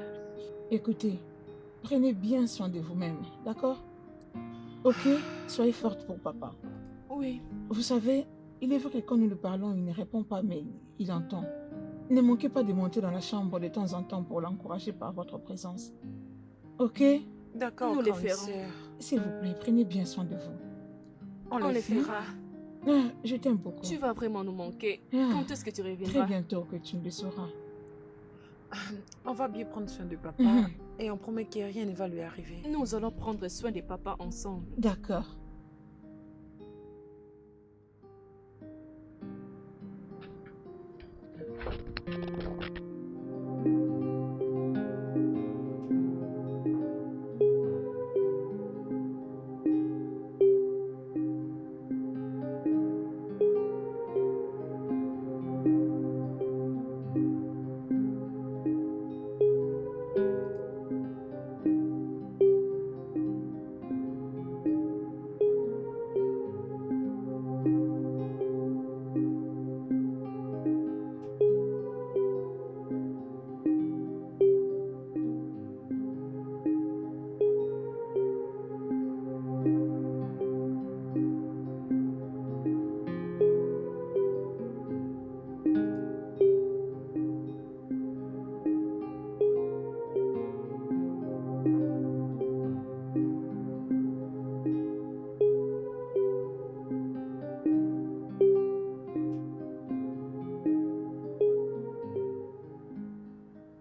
Speaker 4: Écoutez, prenez bien soin de vous-même, d'accord? Ok, soyez forte pour papa.
Speaker 2: Oui.
Speaker 4: Vous savez, il est vrai que quand nous lui parlons, il ne répond pas, mais il entend. Ne manquez pas de monter dans la chambre de temps en temps pour l'encourager par votre présence. Ok?
Speaker 3: D'accord,
Speaker 2: Nous les
Speaker 3: grande
Speaker 2: ferons.
Speaker 3: sœur.
Speaker 4: S'il vous plaît, prenez bien soin de vous.
Speaker 3: On
Speaker 2: On
Speaker 3: le
Speaker 2: le
Speaker 3: fait.
Speaker 2: fera.
Speaker 4: Ah, je t'aime beaucoup.
Speaker 2: Tu vas vraiment nous manquer.
Speaker 4: Ah,
Speaker 2: Quand est-ce que tu
Speaker 4: très
Speaker 2: reviendras?
Speaker 4: bientôt que tu le sauras.
Speaker 3: On va bien prendre soin de papa
Speaker 4: Mhm.
Speaker 3: et on promet que rien ne va lui arriver.
Speaker 2: Nous allons prendre soin de papa ensemble.
Speaker 4: D'accord.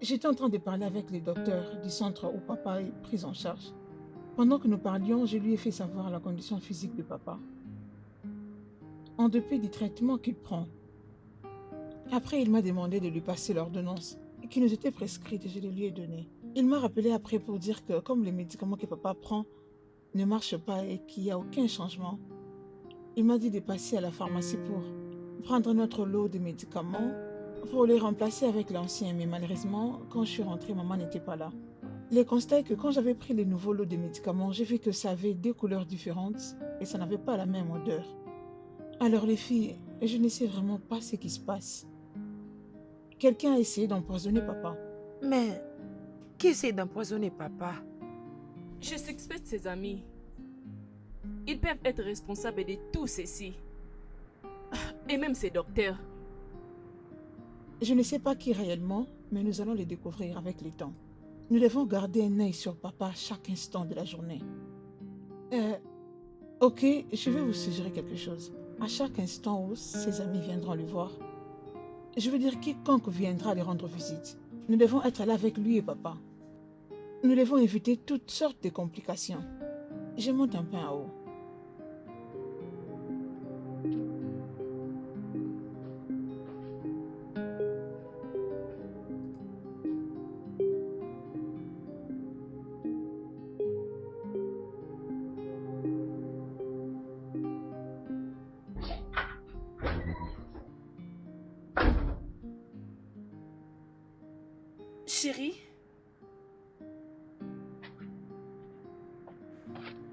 Speaker 4: J'étais en train de parler avec les docteurs du centre où papa est pris en charge. Pendant que nous parlions, je lui ai fait savoir la condition physique de papa. En dépit du traitement qu'il prend. Après, il m'a demandé de lui passer l'ordonnance qui nous était prescrite et je les lui ai donnée. Il m'a rappelé après pour dire que comme les médicaments que papa prend ne marchent pas et qu'il n'y a aucun changement, il m'a dit de passer à la pharmacie pour prendre notre lot de médicaments pour les remplacer avec l'ancien. Mais malheureusement, quand je suis rentrée, maman n'était pas là. Le constat est que quand j'avais pris les nouveaux lots de médicaments, j'ai vu que ça avait deux couleurs différentes et ça n'avait pas la même odeur. Alors les filles, je ne sais vraiment pas ce qui se passe. Quelqu'un a essayé d'empoisonner papa.
Speaker 3: Mais qui essaie d'empoisonner papa?
Speaker 2: Je suspecte ses amis. Ils peuvent être responsables de tout ceci. Et même ses docteurs.
Speaker 4: Je ne sais pas qui réellement, mais nous allons les découvrir avec le temps. Nous devons garder un œil sur papa chaque instant de la journée. Ok, je vais vous suggérer quelque chose. À chaque instant où ses amis viendront le voir, je veux dire quiconque viendra les rendre visite, nous devons être là avec lui et papa. Nous devons éviter toutes sortes de complications. Je monte un peu en haut.
Speaker 2: Chérie?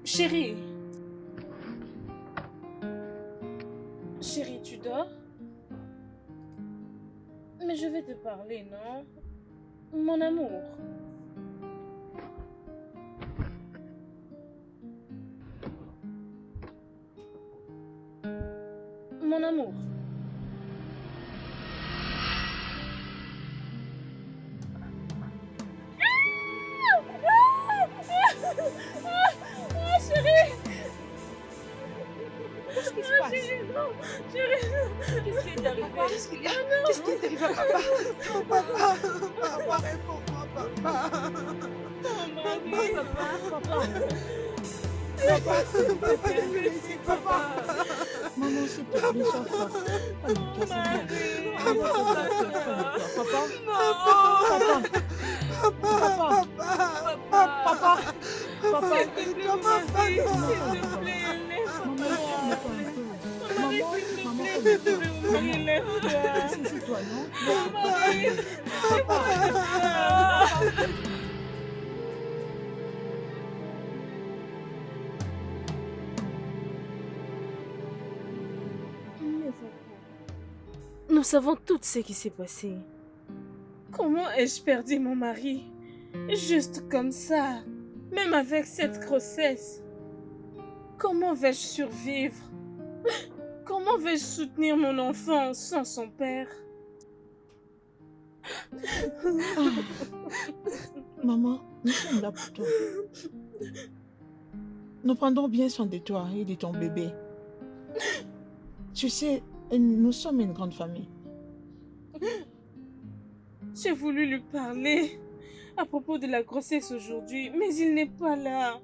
Speaker 2: Chérie? Chérie, tu dors? Mais je vais te parler, non? Mon amour. Mon amour. Chérie!
Speaker 3: Qu'est-ce qui se passe?
Speaker 2: Chérie! Qu'est-ce qui est arrivé?
Speaker 3: Qu'est-ce qu'il y a? Qu'est-ce qui est arrivé à papa?
Speaker 6: Oh, papa, papa, réponds-moi, papa. Papa, laisse-le ici, papa.
Speaker 4: Maman, s'il te plaît, sois forte. Calme-toi, c'est bon. Papa, papa, c'est toi, non?
Speaker 2: Nous savons tout ce qui s'est passé. Comment ai-je perdu mon mari? Juste comme ça, même avec cette grossesse. Comment vais-je survivre? Comment vais-je soutenir mon enfant sans son père?
Speaker 4: Maman, nous sommes là pour toi. Nous prendrons bien soin de toi et de ton bébé. Tu sais, nous sommes une grande famille.
Speaker 2: J'ai voulu lui parler à propos de la grossesse aujourd'hui, mais il n'est pas là.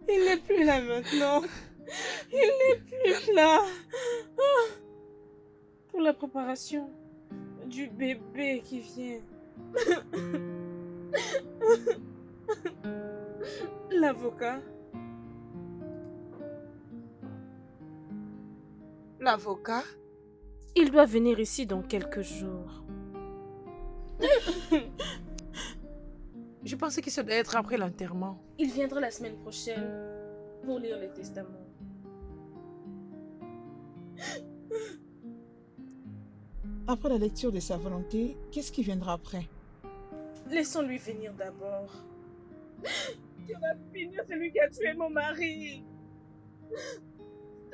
Speaker 2: Il n'est plus là maintenant. Il n'est plus là. Ah, pour la préparation du bébé qui vient. L'avocat.
Speaker 8: L'avocat?
Speaker 2: Il doit venir ici dans quelques jours.
Speaker 3: Je pensais que ça doit être après l'enterrement.
Speaker 2: Il viendra la semaine prochaine pour lire le testament.
Speaker 4: Après la lecture de sa volonté, qu'est-ce qui viendra après?
Speaker 2: Laissons-lui venir d'abord. Dieu va punir celui qui a tué mon mari.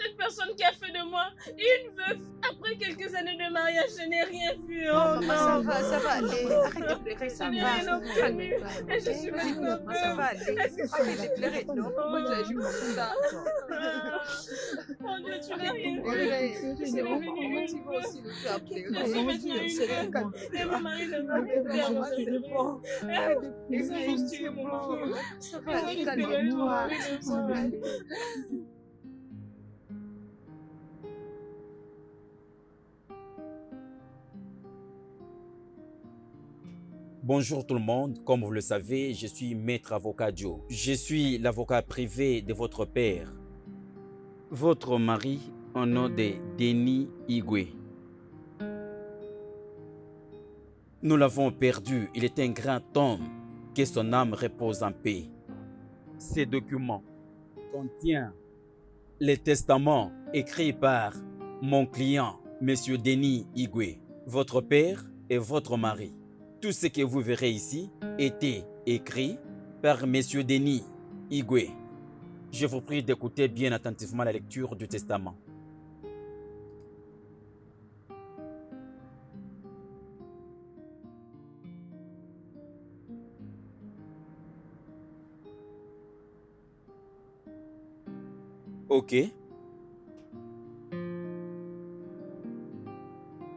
Speaker 2: Cette personne qui a fait de moi une veuve. Après quelques années de mariage, je n'ai rien vu. Oh
Speaker 8: Maman,
Speaker 2: non.
Speaker 8: ça va aller. Arrête de pleurer, ça
Speaker 2: Je n'ai
Speaker 8: va.
Speaker 2: rien obtenu. Et je suis maintenant
Speaker 8: Ça va aller.
Speaker 2: Est-ce que
Speaker 8: Arrête de pleurer. Non, pourquoi tu agis comme ça?
Speaker 2: Mon Dieu, tu n'as rien
Speaker 8: Arrête de
Speaker 2: fait.
Speaker 8: pleurer.
Speaker 2: Je suis
Speaker 8: C'est bon,
Speaker 2: devenue
Speaker 8: comment
Speaker 2: une
Speaker 8: tu vas
Speaker 2: veuve.
Speaker 8: aussi nous faire pleurer?
Speaker 2: Je suis maintenant une veuve. Et mon mari ne va plus faire mon sérieux.
Speaker 8: Arrête de
Speaker 2: Ils ont
Speaker 8: pleurer.
Speaker 2: juste tué mon mari.
Speaker 8: Ça va aller, calme-toi. Ça va aller.
Speaker 7: Bonjour tout le monde, comme vous le savez, je suis Maître Avocat Joe. Je suis l'avocat privé de votre père. Votre mari, au nom de Denis Igwe. Nous l'avons perdu, il est un grand homme, que son âme repose en paix. Ces documents contiennent les testaments écrits par mon client, Monsieur Denis Igwe, votre père et votre mari. Tout ce que vous verrez ici était écrit par Monsieur Denis Igwe. Je vous prie d'écouter bien attentivement la lecture du testament. Ok.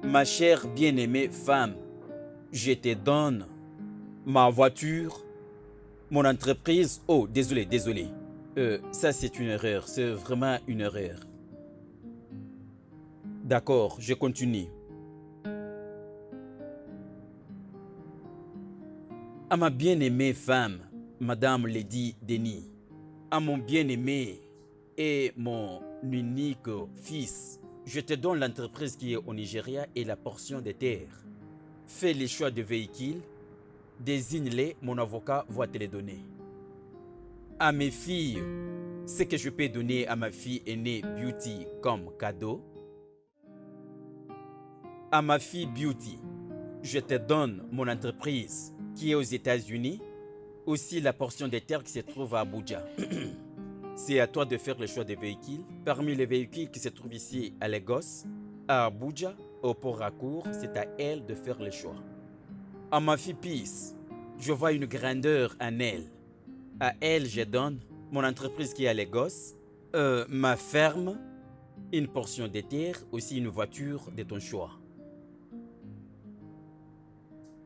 Speaker 7: Ma chère bien-aimée femme, je te donne ma voiture, mon entreprise. Oh, désolé. Ça, c'est une erreur. C'est vraiment une erreur. D'accord, je continue. À ma bien-aimée femme, Madame Lady Denis, à mon bien-aimé et mon unique fils, je te donne l'entreprise qui est au Nigeria et la portion des terres. Fais les choix de véhicules, désigne-les, mon avocat va te les donner. À mes filles, ce que je peux donner à ma fille aînée Beauty comme cadeau. À ma fille Beauty, je te donne mon entreprise qui est aux États-Unis, aussi la portion des terres qui se trouve à Abuja. C'est à toi de faire le choix des véhicules. Parmi les véhicules qui se trouvent ici à Lagos, à Abuja, au Port Harcourt, c'est à elle de faire le choix. À ma fille Peace, je vois une grandeur en elle. À elle, je donne mon entreprise qui est à Lagos, ma ferme, une portion de terre, aussi une voiture de ton choix.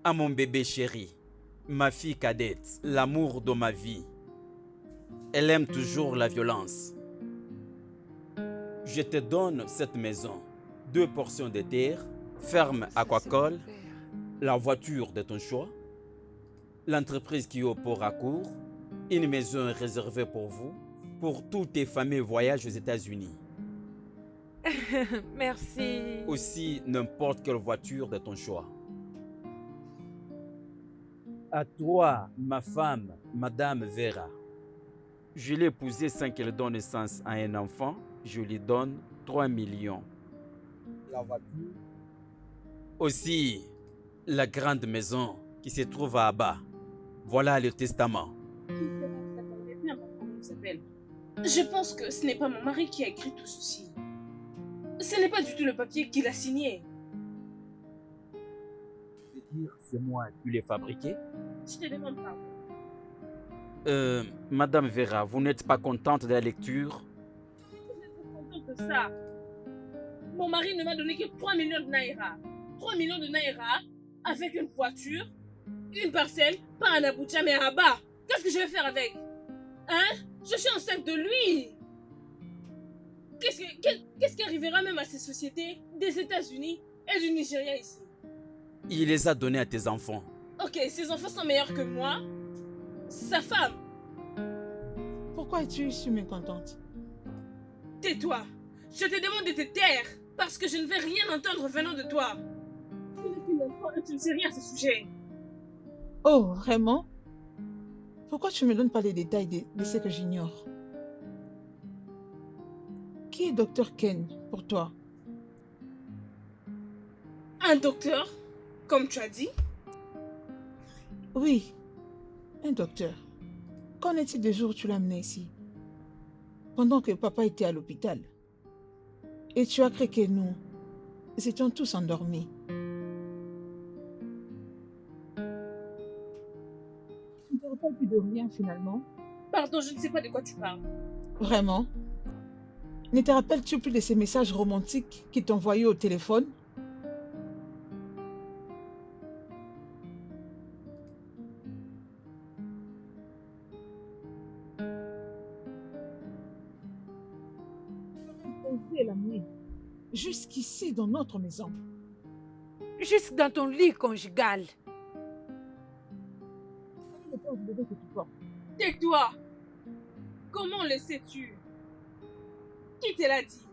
Speaker 7: À mon bébé chéri, ma fille cadette, l'amour de ma vie. Elle aime toujours la violence. Je te donne cette maison, 2 portions de terre, ferme aquacole, la voiture de ton choix, l'entreprise qui est au Port Harcourt, une maison réservée pour vous, pour toutes tes familles voyagent aux États-Unis.
Speaker 3: Merci.
Speaker 7: Aussi n'importe quelle voiture de ton choix. À toi, ma femme, Madame Vera. Je l'ai épousée sans qu'elle donne naissance à un enfant. Je lui donne 3 millions. La voiture. Aussi, la grande maison qui se trouve à Abba. Voilà le testament.
Speaker 2: Je pense que ce n'est pas mon mari qui a écrit tout ceci. Ce n'est pas du tout le papier qu'il a signé.
Speaker 7: Je veux dire, c'est moi qui l'ai fabriqué.
Speaker 2: Je te demande pardon.
Speaker 7: Madame Vera, vous n'êtes pas contente de la lecture?
Speaker 2: Je suis contente de ça. Mon mari ne m'a donné que 3 millions de naira. 3 millions de naira avec une voiture, une parcelle, pas un Abuja mais un Rabat. Qu'est-ce que je vais faire avec? Hein? Je suis enceinte de lui. Qu'est-ce qui arrivera même à ces sociétés des États-Unis et du Nigeria ici?
Speaker 7: Il les a donnés à tes enfants.
Speaker 2: Ok, ses enfants sont meilleurs que moi. Sa femme.
Speaker 4: Pourquoi es-tu si mécontente?
Speaker 2: Tais-toi. Je te demande de te taire parce que je ne vais rien entendre venant de toi. Tu n'es qu'une enfant et tu ne sais rien à ce sujet.
Speaker 4: Oh, vraiment? Pourquoi tu ne me donnes pas les détails de ce que j'ignore? Qui est Dr. Ken pour toi?
Speaker 2: Un docteur, comme tu as dit?
Speaker 4: Oui, un docteur. Qu'en est-il des jours où tu l'as amené ici? Pendant que papa était à l'hôpital. Et tu as cru que nous étions tous endormis. Tu ne te rappelles plus de rien finalement?
Speaker 2: Pardon, je ne sais pas de quoi tu parles.
Speaker 4: Vraiment? Ne te rappelles-tu plus de ces messages romantiques qu'il t'envoyait au téléphone? Tu as l'amener jusqu'ici dans notre maison.
Speaker 3: Juste dans ton lit conjugal.
Speaker 4: C'est le pauvre bébé que tu portes.
Speaker 2: Tais-toi. Comment le sais-tu? Qui te l'a dit?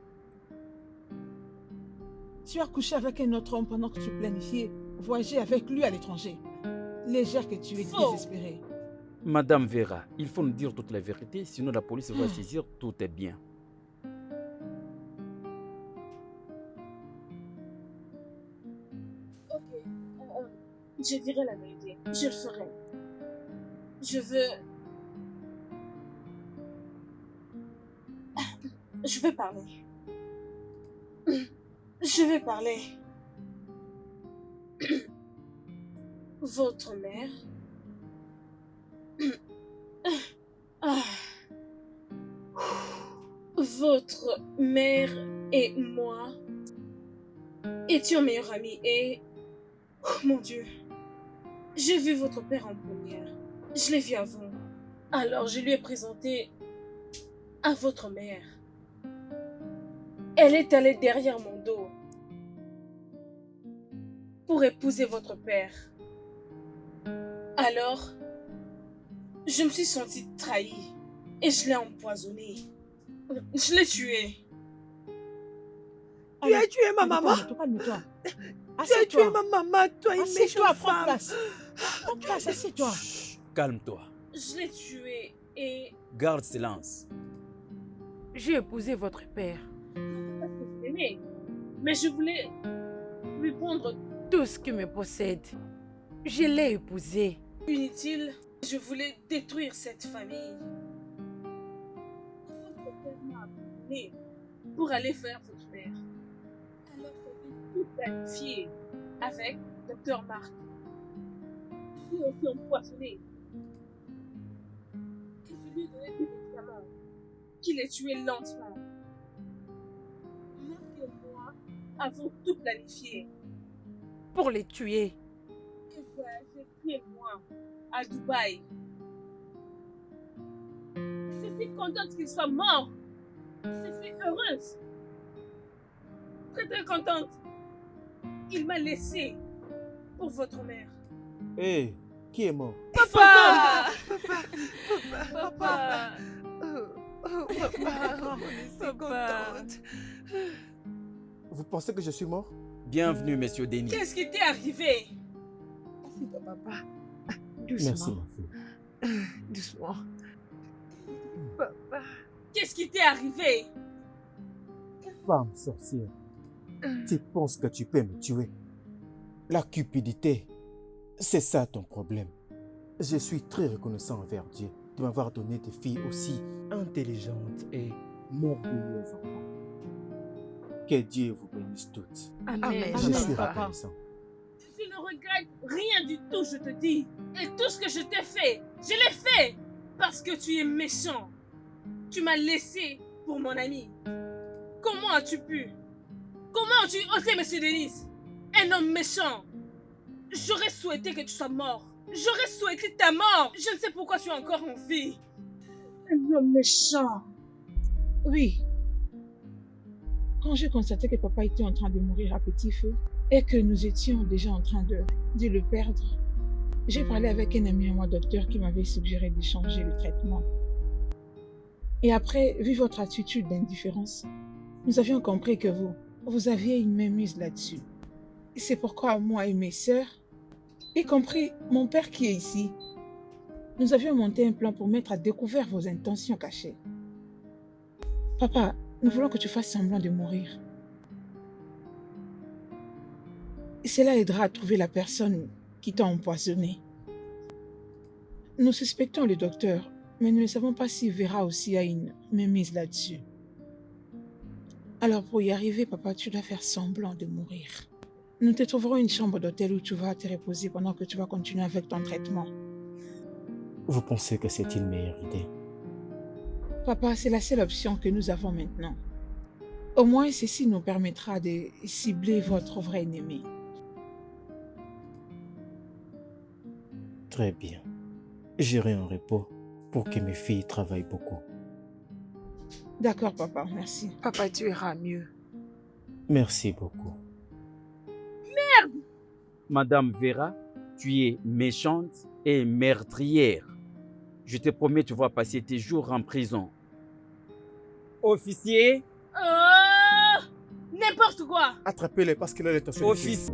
Speaker 4: Tu as couché avec un autre homme pendant que tu planifiais voyager avec lui à l'étranger. Légère que tu es
Speaker 2: Faux.
Speaker 4: désespérée.
Speaker 7: Madame Vera, il faut nous dire toute la vérité, sinon la police va saisir, tout est bien.
Speaker 2: Ok. Je dirai la vérité. Je le ferai. Je veux... Je vais parler. Je vais parler. Votre mère... Ah. Votre mère et moi étions meilleurs amis et... Oh, mon Dieu. J'ai vu votre père en première. Je l'ai vu avant. Alors je lui ai présenté à votre mère. Elle est allée derrière mon dos pour épouser votre père. Alors, je me suis sentie trahie et je l'ai empoisonné. Je l'ai tué.
Speaker 3: Tu as tué ma maman.
Speaker 4: Calme-toi.
Speaker 3: Tu as tué ma maman, toi, une
Speaker 4: Assieds-toi,
Speaker 3: méchante
Speaker 4: prends
Speaker 3: femme.
Speaker 4: place. Prends place, assieds-toi.
Speaker 7: Chut, calme-toi.
Speaker 2: Je l'ai tué et...
Speaker 7: Garde silence.
Speaker 3: J'ai épousé votre père.
Speaker 2: Parce que je l'aimais. Mais je voulais lui prendre
Speaker 3: Tout ce qui me possède, je l'ai épousé.
Speaker 2: inutile. Je voulais détruire cette famille. Votre père m'a abandonné pour aller faire votre mère. Alors j'avais tout planifié avec Dr. Mark. Je l'ai aussi empoisonné. Et je lui ai donné des médicaments qui les tuaient lentement. Marc et moi avons tout planifié.
Speaker 3: Pour les tuer.
Speaker 2: Et voyager très loin, à Dubaï. Je suis contente qu'il soit mort. Je suis heureuse. Très très contente. Il m'a laissé pour votre mère.
Speaker 6: Hé, qui est mort?
Speaker 2: Papa!
Speaker 3: Papa. Papa.
Speaker 6: Vous pensez que je suis mort?
Speaker 7: Bienvenue, monsieur Denis.
Speaker 2: Qu'est-ce qui t'est arrivé?
Speaker 3: Assieds-toi, papa. Doucement.
Speaker 6: Merci, ma fille.
Speaker 3: Doucement. Papa.
Speaker 2: Qu'est-ce qui t'est arrivé?
Speaker 6: Femme sorcière, tu penses que tu peux me tuer? La cupidité, c'est ça ton problème. Je suis très reconnaissant envers Dieu de m'avoir donné des filles aussi intelligentes et merveilleuses enfants. Que Dieu vous bénisse toutes.
Speaker 3: Amen.
Speaker 6: Je suis
Speaker 4: papa.
Speaker 6: reconnaissant.
Speaker 2: Je ne regrette rien du tout, je te dis. Et tout ce que je t'ai fait, je l'ai fait parce que tu es méchant. Tu m'as laissé pour mon ami. Comment as-tu pu?
Speaker 1: Comment tu osais, monsieur Denis? Un homme méchant. J'aurais souhaité que tu sois mort. J'aurais souhaité ta mort. Je ne sais pourquoi tu es encore en vie.
Speaker 2: Un homme méchant.
Speaker 4: Oui. Quand j'ai constaté que papa était en train de mourir à petit feu et que nous étions déjà en train de le perdre, j'ai parlé avec un ami à moi, docteur, qui m'avait suggéré de changer le traitement. Et après, vu votre attitude d'indifférence, nous avions compris que vous aviez une mainmise là-dessus. C'est pourquoi moi et mes sœurs, y compris mon père qui est ici, nous avions monté un plan pour mettre à découvert vos intentions cachées. Papa, nous voulons que tu fasses semblant de mourir. Et cela aidera à trouver la personne qui t'a empoisonné. Nous suspectons le docteur, mais nous ne savons pas si Vera aussi a une mainmise là-dessus. Alors pour y arriver, papa, tu dois faire semblant de mourir. Nous te trouverons une chambre d'hôtel où tu vas te reposer pendant que tu vas continuer avec ton traitement.
Speaker 6: Vous pensez que c'est une meilleure idée?
Speaker 4: Papa, c'est la seule option que nous avons maintenant. Au moins, ceci nous permettra de cibler votre vrai ennemi.
Speaker 6: Très bien. J'irai en repos pour que mes filles travaillent beaucoup.
Speaker 4: D'accord, papa, merci.
Speaker 3: Papa, tu iras mieux.
Speaker 6: Merci beaucoup.
Speaker 7: Madame Vera, tu es méchante et meurtrière. Je te promets, tu vas passer tes jours en prison. Officier,
Speaker 1: Oh! N'importe quoi.
Speaker 6: Attrapez-les parce qu'il a l'intention de tuer.
Speaker 7: officier.